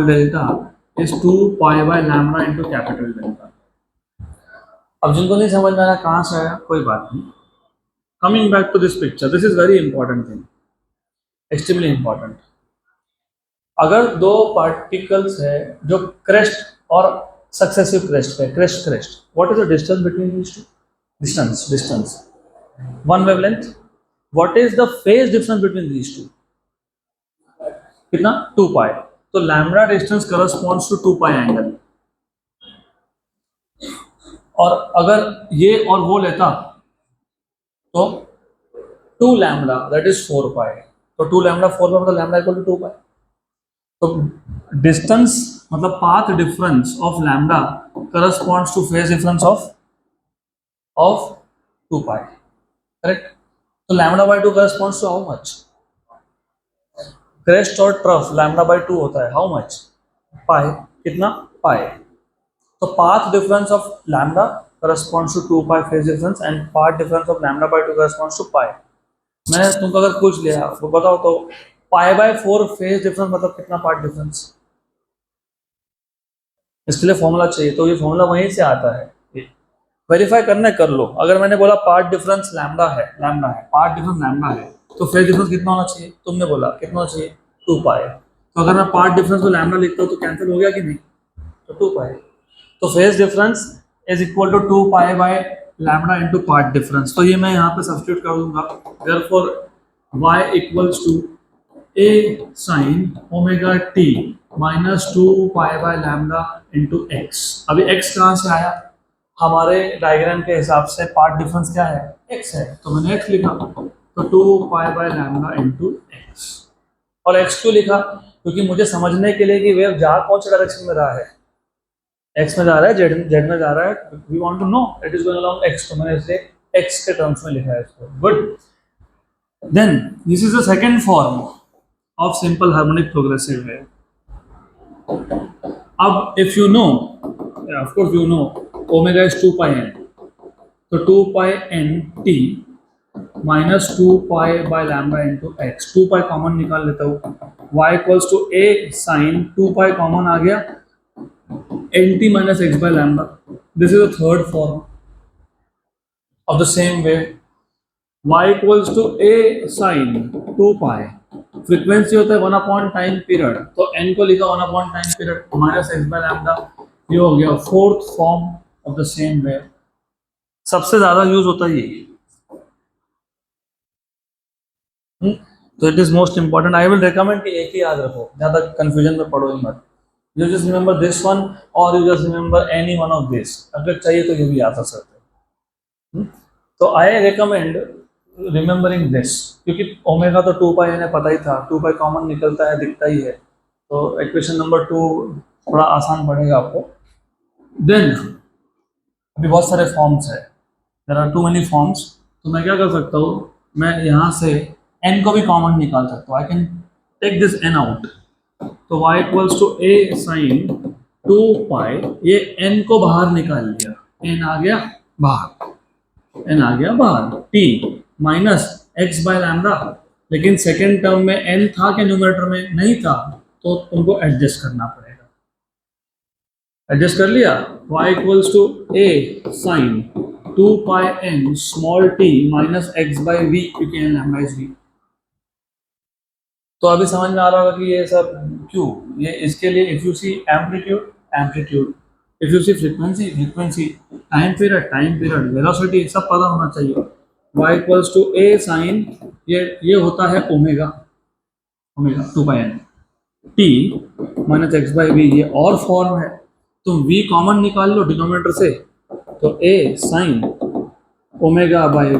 delta is 2 pi by lambda into capital delta. अब जिनको नहीं समझ में आ रहा कहाँ से आया कोई बात नहीं। Coming back to this picture, this is very important thing, extremely important. अगर दो पार्टिकल्स है जो क्रेस्ट और सक्सेसिव क्रेस्ट है, crest crest, what is the distance between these two? Distance one wavelength. What is the phase difference between these two? कितना? 2 pi. तो lambda distance corresponds to 2 pi angle. और अगर ये और वो लेता तो 2 लैम्डा दैट इज 4 पाई। तो 2 लैम्डा 4 पाई मतलब लैम्डा इक्वल टू 2 पाई। तो डिस्टेंस मतलब path difference of lambda corresponds to phase difference of 2 pi, correct? तो lambda by 2 corresponds to how much? Crest और ट्रफ लैम्डा बाय 2 होता है, हाउ मच? पाई। कितना? पाई। तो path difference of lambda corresponds to 2 pi phase difference and path difference of lambda by 2 corresponds to pi। मैंने तुमको अगर पूछ लिया वो बताओ तो पाई बाय 4 फेज डिफरेंस मतलब कितना पार्ट डिफरेंस? इसके लिए फॉर्मूला चाहिए, तो ये फॉर्मूला वहीं से आता है। वेरीफाई करना है कर लो। अगर मैंने बोला पार्ट डिफरेंस लैम्डा है, पार्ट डिफरेंस लैम्डा है, तो फेज डिफरेंस कितना होना चाहिए? तुमने बोला कितना होना चाहिए? 2 पाई। तो अगर मैं पार्ट डिफरेंस को लैम्डा लिखता हूँ तो कैंसिल हो गया कि नहीं? तो 2 पाई। तो phase difference is equal to 2 pi by lambda into path difference. तो ये मैं यहाँ पे सब्स्टिट्यूट कर दूंगा। Therefore y equals to a sin omega t minus 2 pi by lambda into x। अभी x कहाँ से आया? हमारे डायग्राम के हिसाब से पार्ट डिफरेंस क्या है? x है, तो मैंने x लिखा। तो 2 pi by lambda into x। और x क्यों लिखा? क्योंकि मुझे समझने के लिए कि वेव जा कौन से डायरेक्शन में रहा है, x में जा रहा है, z में जा रहा है, we want to know it is going along x, तो मैंने इसे x के टर्म्स में लिखा है इसको। Good. Then this is the second form of simple harmonic progressive wave. अब if you know, of course you know omega is 2 pi n, तो 2 pi n t minus 2 pi by lambda into x। 2 pi common निकाल लेता हूँ, y equals to a sin 2 pi common आ गया nt minus x by lambda. This is the third form of the same way. Y equals to a sin 2 pi। Frequency होता है 1 upon time period, तो n को लिखा 1 upon time period minus x by lambda. ये हो गया fourth form of the same way. सबसे ज्यादा यूज होता है ये, तो it is most important. I will recommend कि एक ही याद रखो, ज्यादा कंफ्यूजन में पढ़ो ही मत। You just remember this one or you just remember any one of this। अगर चाहिए तो ये भी याद कर सकते हैं। तो I recommend remembering this, क्योंकि ओमेगा तो 2 पाई है पता ही था, 2 पाई कॉमन निकलता है, दिखता ही है। तो इक्वेशन नंबर 2 थोड़ा आसान पड़ेगा आपको। देन अभी बहुत सारे फॉर्म्स है, there are too many forms. तो मैं क्या कर सकता हूँ, मैं यहाँ से n को भी कॉमन निकाल सकता हूँ। I can take this n out. तो y equals to a sin 2 pi, ये n को बाहर निकाल लिया, n आ गया बाहर, t minus x by lambda. लेकिन सेकेंड टर्म में n था कि न्यूमरेटर में नहीं था, तो तुमको एडजस्ट करना पड़ेगा। एडजस्ट कर लिया, y equals to a sin 2 pi n small t minus x by v, क्योंकि n लैम्डा इज v। तो अभी समझ में आ रहा होगा कि ये सब क्यों, ये इसके लिए if you see amplitude, if you see frequency, time period, velocity, सब पता होना चाहिए। y equals to a sine, ये होता है omega 2 pi n t minus x by v, ये और फॉर्म है। तुम v कॉमन निकाल लो डिनोमिनेटर से, तो a sine omega by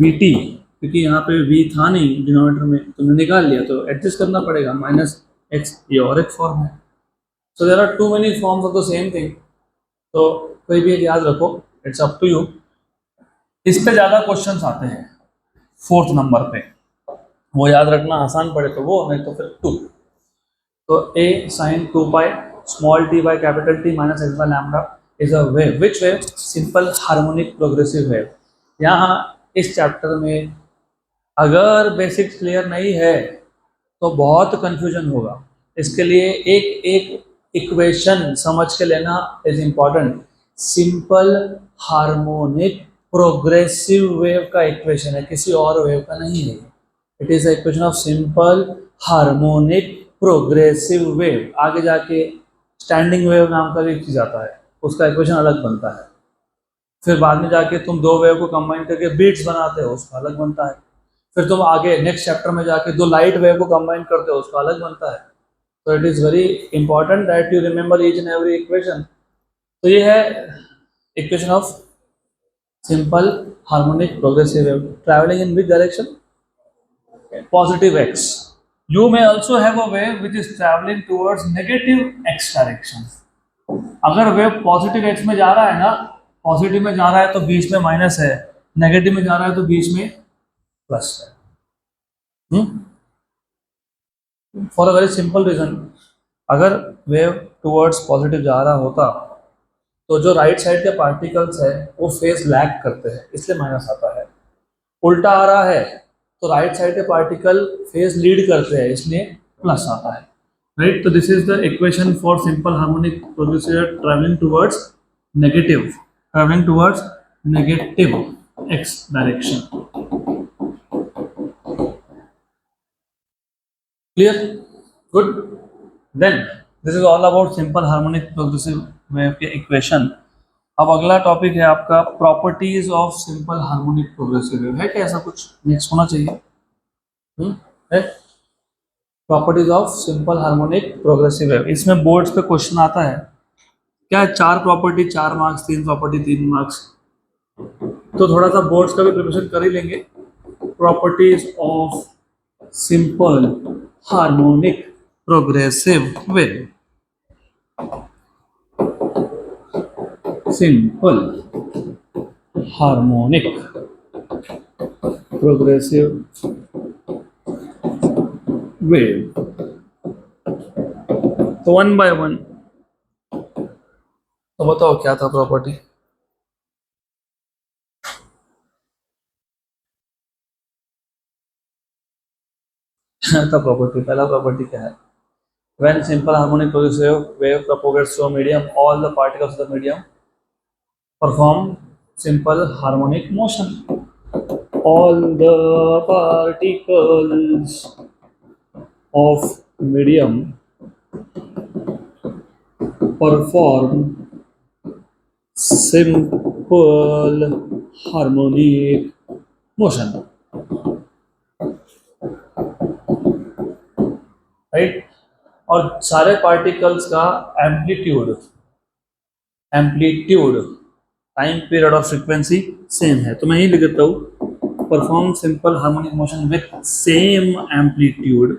v t, क्योंकि यहाँ पे v था नहीं डिनोमिनेटर में, तुमने निकाल लिया तो एडजस्ट करना पड़ेगा, माइनस x, ये और एक फॉर्म है। So there are too many forms of the same thing. तो कोई भी एक याद रखो, इट्स अप टू यू। इस पे ज़्यादा क्वेश्चंस आते हैं 4th नंबर पे, वो याद रखना आसान पड़े तो वो, नहीं तो फिर 2। तो a sin 2 pi small t by capital T minus x by lambda is a wave, which wave? Simple harmonic progressive wave. यहाँ इस चैप्टर में अगर बेसिक्स क्लियर नहीं है तो बहुत कंफ्यूजन होगा। इसके लिए एक एक इक्वेशन समझ के लेना is important. Simple harmonic progressive wave का इक्वेशन है, किसी और वेव का नहीं है। It is equation of simple harmonic progressive wave. आगे जाके स्टैंडिंग वेव नाम का भी एक चीज आता है, उसका इक्वेशन अलग बनता है। फिर बाद में जाके तुम दो वेव को कंबाइन करके बीट्स बनाते हो, उसका अलग बनता है। फिर तुम आगे नेक्स्ट चैप्टर में जाके दो लाइट वेव को कंबाइन करते हो, उसका अलग बनता है। तो it is very important that you remember each and every equation. तो ये है equation of simple harmonic progressive wave travelling in which direction? Positive x. You may also have a wave which is traveling towards negative x direction. अगर wave positive x में जा रहा है ना, positive में जा रहा है तो बीच में माइनस है, नेगेटिव में जा रहा है तो बीच में प्लस है। For a very simple reason, अगर वेव टुवर्ड्स पॉजिटिव जा रहा होता तो जो राइट साइड के पार्टिकल्स है वो फेज लैग करते हैं, इसलिए माइनस आता है। उल्टा आ रहा है तो राइट साइड के पार्टिकल फेज लीड करते हैं, इसलिए प्लस आता है। राइट, तो this is the equation for simple harmonic progressive travelling towards negative x direction. Clear? Good. Then this is all about simple harmonic progressive wave के equation. अब अगला टॉपिक है आपका properties of simple harmonic progressive wave. है क्या ऐसा कुछ next होना चाहिए? है properties of simple harmonic progressive wave. इसमें बोर्ड्स पे क्वेश्चन आता है क्या है, 4 प्रॉपर्टी 4 मार्क्स, 3 प्रॉपर्टी 3 मार्क्स। तो थोड़ा सा बोर्ड्स का भी प्रिपरेशन कर ही लेंगे। Properties of simple harmonic progressive wave. Simple harmonic progressive wave. तो वन बाय वन तो बताओ क्या था प्रॉपर्टी? था प्रॉपर्टी, पहला प्रॉपर्टी क्या है? When simple harmonic progressive wave propagates through a medium, all the particles of the medium perform simple harmonic motion. All the particles of medium perform simple harmonic motion. Right, और सारे particles का amplitude time period और frequency same है। तो मैं यही लिख देता हूँ, perform simple harmonic motion with same amplitude.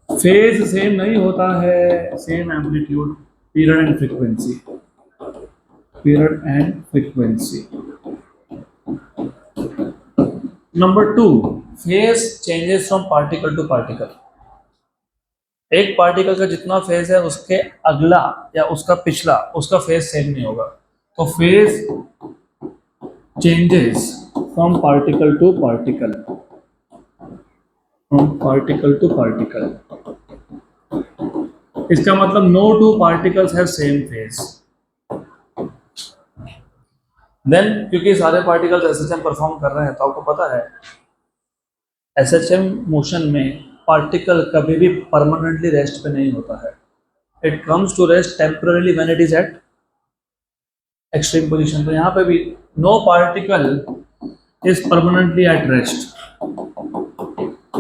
Phase same नहीं होता है, same amplitude, period and frequency. Number 2, phase changes from particle to particle. एक पार्टिकल का जितना फेज है उसके अगला या उसका पिछला उसका फेज सेम नहीं होगा। तो phase changes from particle to particle. इसका मतलब no two particles have same phase. Then क्योंकि सारे पार्टिकल्स एसएचएम परफॉर्म कर रहे हैं तो आपको पता है एसएचएम मोशन में पार्टिकल कभी भी परमानेंटली रेस्ट पे नहीं होता है। It comes to rest temporarily when it is at extreme position. तो यहाँ पे भी no particle is permanently at rest,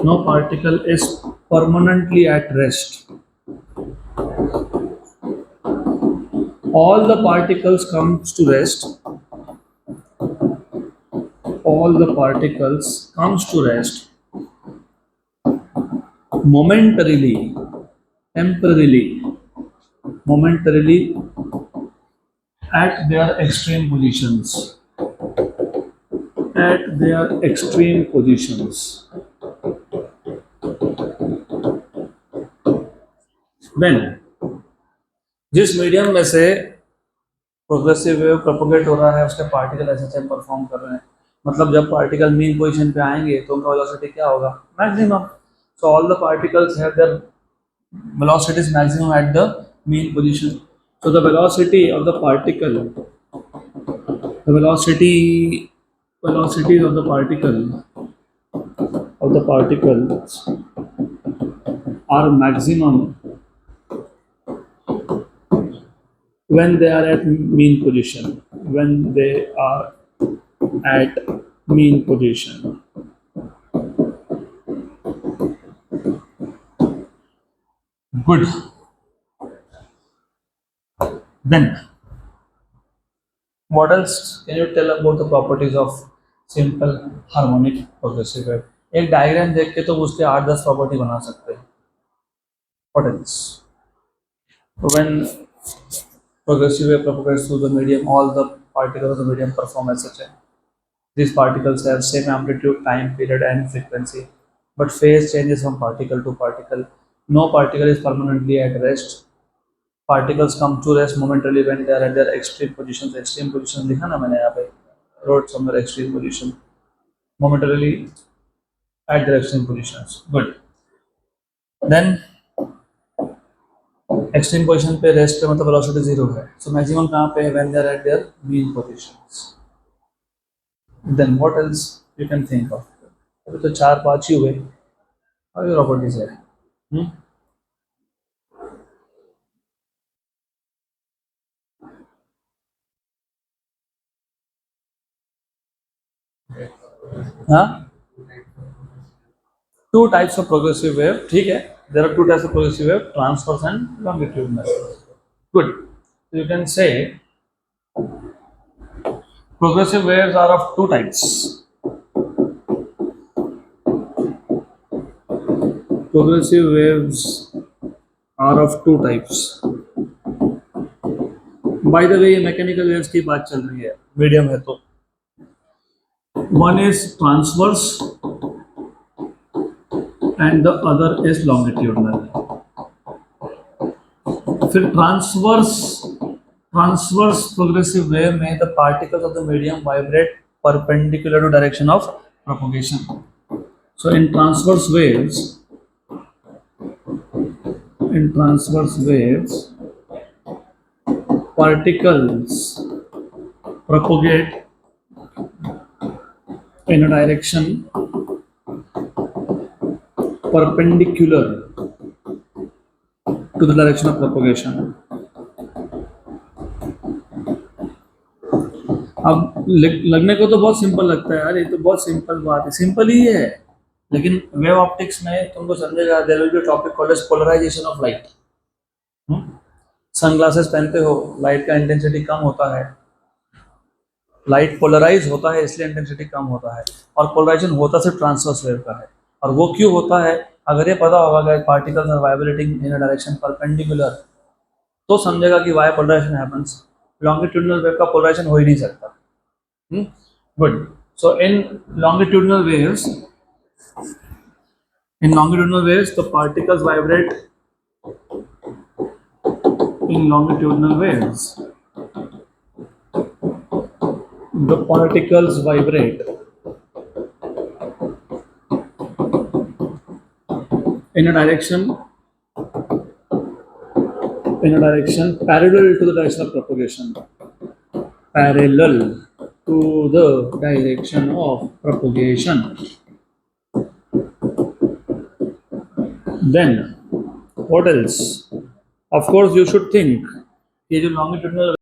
no particle is permanently at rest. All the particles comes to rest, all the particles comes to rest momentarily, momentarily at their extreme positions, Then जिस medium में से progressive wave propagate हो रहा है उसके particle SHM perform कर रहे हैं, मतलब जब पार्टिकल मीन पोजीशन पे आएंगे तो उनका वेलोसिटी क्या होगा, maximum. So all the particles have their velocity is maximum at the mean position. So the velocity of the particle, the velocities of the particles are maximum when they are at mean position. When they are at mean position. Good. Then what else can you tell about the properties of simple harmonic progressive wave? एक diagram देख के तो उसके 8-10 property बना सकते हैं. What else? When progressive wave propagates through the medium, all the particles of the medium perform as such. These particles have same amplitude, time period, and frequency, but phase changes from particle to particle. No particle is permanently at rest. Particles come to rest momentarily when they are at their extreme positions. Extreme position लिखा ना मैंने यहाँ पे, wrote somewhere extreme position. Momentarily at their extreme positions. Good. Then extreme position पे rest पे मतलब velocity zero है. So maximum कहाँ पे है, when they are at their mean positions. Then what else you can think of. अभी तो 4-5 ही हुए, और ये प्रॉपर्टीज है. हाँ, two types of progressive wave. ठीक है, there are two types of progressive wave, transverse and longitudinal. Good. You can say progressive waves are of two types. Progressive waves are of two types. By the way, ये mechanical waves की बात चल रही है, medium है तो. One is transverse and the other is longitudinal. फिर transverse progressive wave में the particles of the medium vibrate perpendicular to direction of propagation. So in transverse waves, particles propagate in a direction perpendicular to the direction of propagation. अब लगने को तो बहुत simple लगता है यार, ये तो बहुत सिंपल बात है, सिंपल ही है. लेकिन वेव ऑप्टिक्स में तुमको समझेगा, there will be topic called as polarisation of light. Sunglasses पहनते हो, लाइट का इंटेंसिटी कम होता है, लाइट पोलराइज होता है इसलिए इंटेंसिटी कम होता है. और पोलराइजेशन होता सिर्फ ट्रांसवर्स वेव का है. और वो क्यों होता है, अगर ये पता होगा कि particles are vibrating in a direction perpendicular, तो समझेगा कि why polarisation happens. Longitudinal wave का पोलराइजेशन हो ही नहीं सकता. Good. So in longitudinal waves, the particles vibrate in longitudinal waves. The particles vibrate in a direction parallel to the direction of propagation. Parallel to the direction of propagation. Then what else? Of course, you should think ये जो longitudinal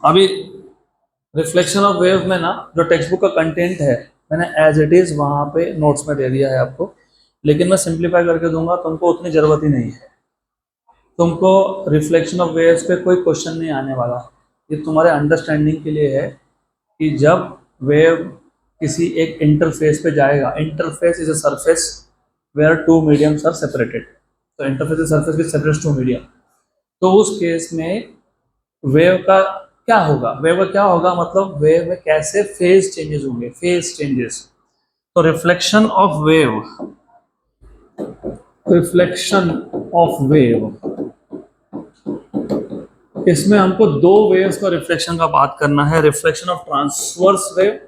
अभी reflection of wave में ना जो text book का content है मैंने as it is वहाँ पे नोट्स में दे दिया है आपको, लेकिन मैं सिंप्लीफाई करके दूंगा, तुमको उतनी ज़रूरत ही नहीं है। तुमको रिफ्लेक्शन ऑफ वेव्स पे कोई क्वेश्चन नहीं आने वाला। ये तुम्हारे अंडरस्टैंडिंग के लिए है कि जब वेव किसी एक इंटरफेस पे जाएगा, interface is a surface where two mediums are separated, तो interface is surface which separates two medium. तो उस केस में वेव का क्या होगा, वेव का क्या होगा मतलब वेव में कैसे फेज चेंजेस होंगे, फेज चेंजेस। तो रिफ्लेक्शन ऑफ वेव, इसमें हमको दो वेव्स का रिफ्लेक्शन का बात करना है, रिफ्लेक्शन ऑफ ट्रांसवर्स वेव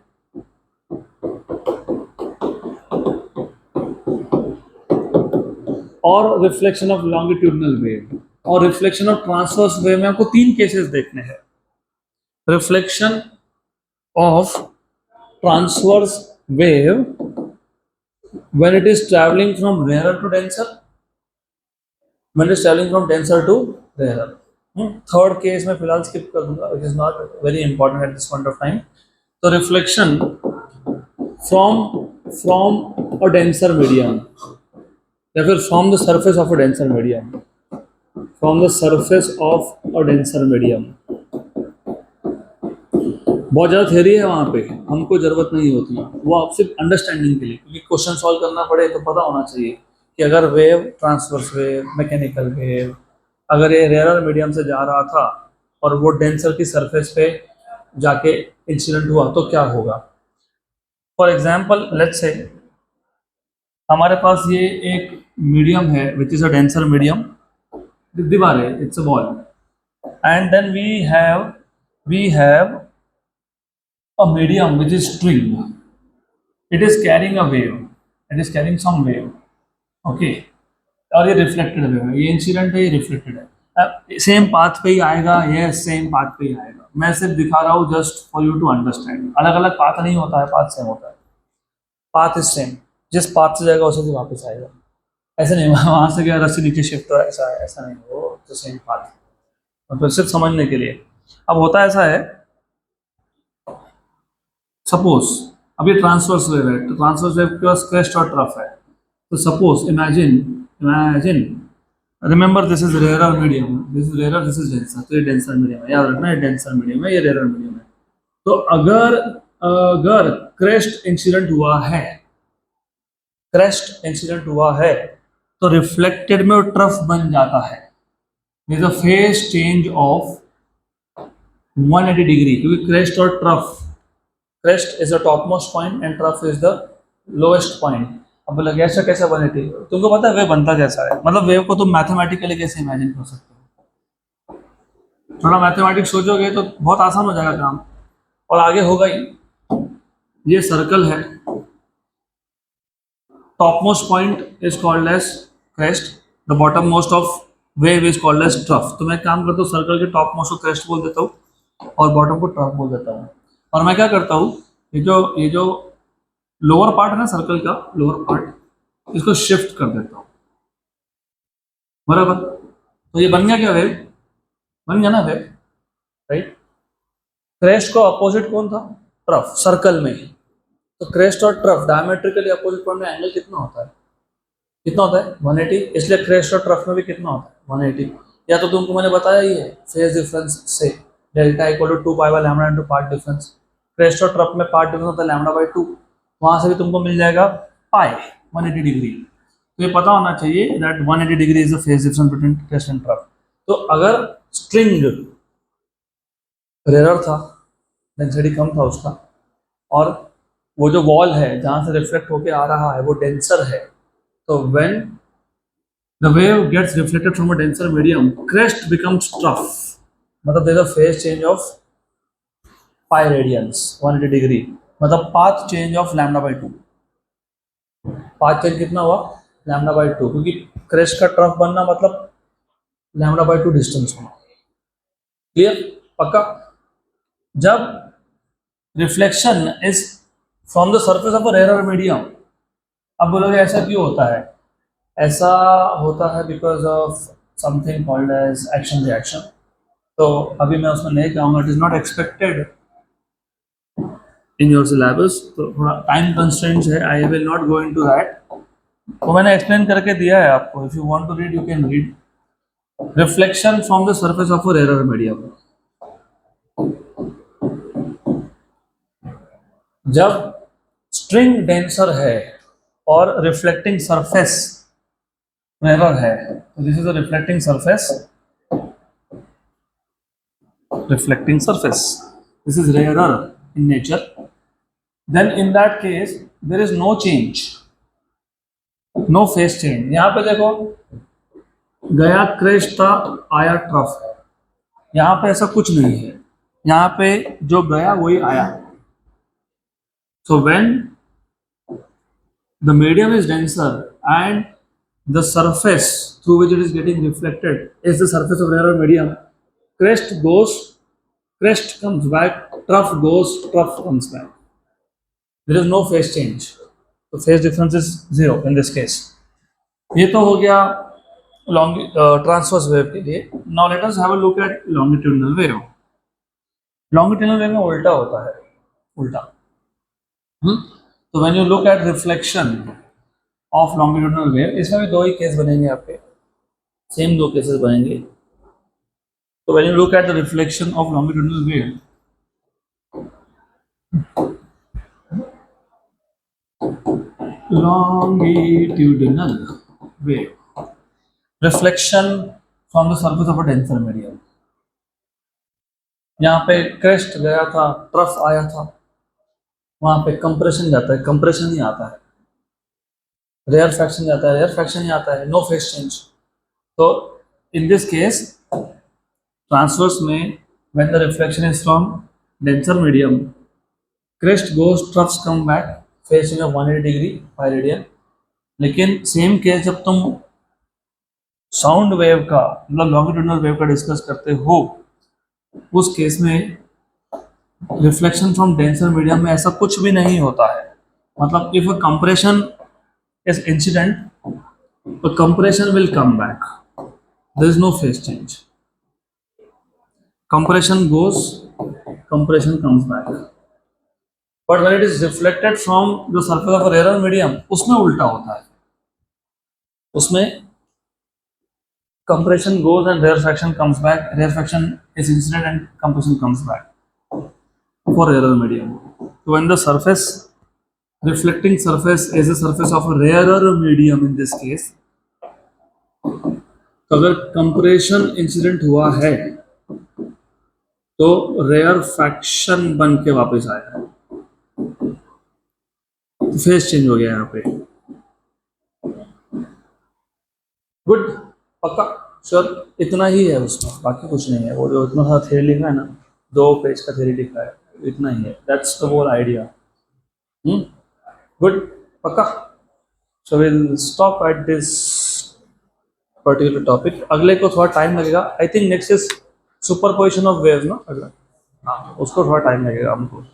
और रिफ्लेक्शन ऑफ लॉन्गिट्यूडनल वेव। और रिफ्लेक्शन ऑफ ट्रांसवर्स वेव में हमको तीन केसेस देखने हैं। Reflection of transverse wave when it is traveling from rarer to denser, when it is traveling from denser to rarer। Third case में फिलहाल skip कर दूंगा, which is not very important at this point of time। तो reflection from a denser medium या फिर from the surface of a denser medium, from the surface of a denser medium. बहुत ज़्यादा theory है वहाँ पे, हमको ज़रूरत नहीं होती है, वो आप सिर्फ अंडरस्टैंडिंग के लिए, क्योंकि क्वेश्चन सॉल्व करना पड़े तो पता होना चाहिए कि अगर wave transverse wave, mechanical wave, अगर ये रेयर मीडियम से जा रहा था और वो डेंसर की सरफेस पे जाके इंसिडेंट हुआ तो क्या होगा। फॉर एग्जाम्पल लेट्स से हमारे पास ये एक मीडियम है which is a denser medium, दीवार है, it's a ball, and then we have a medium which is string, it is carrying a wave, it is carrying some wave, okay। और ये reflected wave है, ये incident है, ये reflected है, same path पे ही आएगा, ये सेम पाथ पे ही आएगा। मैं सिर्फ दिखा रहा हूँ just for you to understand, अलग अलग पाथ नहीं होता है, पाथ सेम होता है, पाथ इज सेम, जिस पाथ से जाएगा उसे से वापस आएगा। ऐसे नहीं वहाँ से गया रस्सी नीचे शिफ्ट हो, ऐसा है, ऐसा नहीं, वो तो सेम पाथ, मतलब सिर्फ समझने के लिए। अब होता ऐसा है, सपोज अभी ट्रांसवर्स वेव है, तो ट्रांसवर्स वेव के पास क्रेस्ट और ट्रफ है, तो suppose imagine remember this is rare medium, this is rare, this is denser, तो ये डेंसर मीडियम है, याद रखना, ये डेंसर मीडियम है, ये रेयर मीडियम है। तो अगर अगर क्रेस्ट इंसिडेंट हुआ है, क्रेस्ट इंसिडेंट हुआ है तो रिफ्लेक्टेड में ट्रफ बन जाता है, this a phase change of 180 degree, क्योंकि क्रेस्ट और trough, crest is the top most point and trough is the lowest point. अब बोला ऐसा कैसा बने थी, तुमको पता है वेव बनता कैसा है, मतलब वेव को तुम मैथमेटिकली कैसे इमेजिन कर सकते हो, थोड़ा मैथमेटिक्स सोचोगे तो बहुत आसान हो जाएगा काम, और आगे होगा ही। ये सर्कल है, top most point is called as crest, the bottom most of wave is called as trough. तो मैं काम करता हूँ, सर्कल के टॉप मोस्ट को क्रेस्ट बोल देता हूँ और बॉटम को ट्रफ बोल देता हूँ। और मैं क्या करता हूँ, ये जो लोअर पार्ट है ना सर्कल का, लोअर पार्ट, इसको शिफ्ट कर देता हूँ, बराबर। तो ये बन गया क्या, वेव बन गया ना वेव, राइट। क्रेस्ट को अपोजिट कौन था, ट्रफ, सर्कल में। तो क्रेस्ट और ट्रफ डायमेट्रिकली अपोजिट पॉइंट में एंगल कितना होता है, कितना होता है 180, इसलिए क्रेस्ट और ट्रफ में भी कितना होता है 180। या तो तुमको मैंने बताया ही है फेज डिफरेंस से, delta equal to 2 pi by lambda into path difference, crest और ट्रफ में पार्ट डिफरेंस होता है लैम्डा बाय 2, वहां से भी तुमको मिल जाएगा पाई 180 डिग्री। तो ये पता होना चाहिए that 180 degree is the phase difference between crest and trough. तो अगर स्ट्रिंग रेयर था, डेंसिटी कम था उसका, और वो जो वॉल है जहाँ से रिफ्लेक्ट होके आ रहा है वो डेंसर है, तो when the wave gets reflected from a denser medium, crest becomes trough, मतलब there is a phase change of pi radians 180 degree, मतलब path change of lambda by 2, path change कितना हुआ लैम्डा बाई 2, क्योंकि crest का trough बनना मतलब lambda by 2 distance होना, clear, पक्का। जब reflection is from the surface of a rare medium, अब बोलोगे ऐसा क्यों होता है, ऐसा होता है because of something called as action reaction. तो अभी मैं उसमें नहीं कहूँगा, it is not expected in your syllabus, तो थोड़ा टाइम कंस्ट्रेंट्स है, I will not go into that. तो मैंने एक्सप्लेन करके दिया है आपको, if you want to read you can read. Reflection from the surface of a rarer medium, जब स्ट्रिंग डेंसर है और रिफ्लेक्टिंग सरफेस एरर है, तो this is a reflecting surface, this is rarer in nature, then in that case there is no change, no phase change। यहाँ पे देखो, गया crash था, आया ट्रफ है, यहाँ पे ऐसा कुछ नहीं है, यहाँ पे जो गया वही आया। So when the medium is denser and the surface through which it is getting reflected is the surface of rarer medium, crest goes, crest comes back, trough goes, trough comes back, there is no phase change, so phase difference is 0 in this case। ये तो हो गया transverse wave के लिए। Now let us have a look at longitudinal wave. Longitudinal wave में उल्टा होता है, उल्टा। तो when you look at reflection of longitudinal wave, इसमें भी दो ही केस बनेंगे आपके, सेम दो केसेस बनेंगे। तो when you look at the reflection of longitudinal wave, longitudinal wave, reflection from the surface of a denser medium। यहाँ पे क्रेस्ट गया था, ट्रफ आया था, वहाँ पे कंप्रेशन जाता है, कंप्रेशन ही आता है, रेयर फ्रैक्शन जाता है, रेयर फ्रैक्शन ही आता है, नो फेस चेंज। तो इन दिस केस ट्रांसवर्स में when the reflection is from denser medium, crest goes, troughs come back, phase change of 180 degree by radian. लेकिन सेम केस जब तुम sound wave का, मतलब longitudinal wave का discuss करते हो, उस केस में रिफ्लेक्शन फ्रॉम डेंसर मीडियम में ऐसा कुछ भी नहीं होता है। मतलब if a compression is incident, the compression will come back, there is no phase change, compression goes, compression comes back. But when it is reflected from the surface of a rare medium, उसमें उल्टा होता है, उसमें compression goes and rarefaction comes back, rarefaction is incident and compression comes back for rarer medium। So when the surface, reflecting surface is the surface of a rarer medium in this case, तो अगर compression incident हुआ है तो rarefaction बन के वापस आया है, तो फेस चेंज हो गया यहाँ पे। गुड, पक्का, श्योर, इतना ही है उसमें, बाकी कुछ नहीं है। वो जो इतना सा थ्योरी लिखा है ना, 2 पेज का थ्योरी लिखा है, इतना ही है, that's the whole idea. Good, पक्का। So will stop at this particular topic. अगले को थोड़ा टाइम लगेगा, I think next is superposition of waves ना, अगला, हाँ उसको थोड़ा टाइम लगेगा हमको।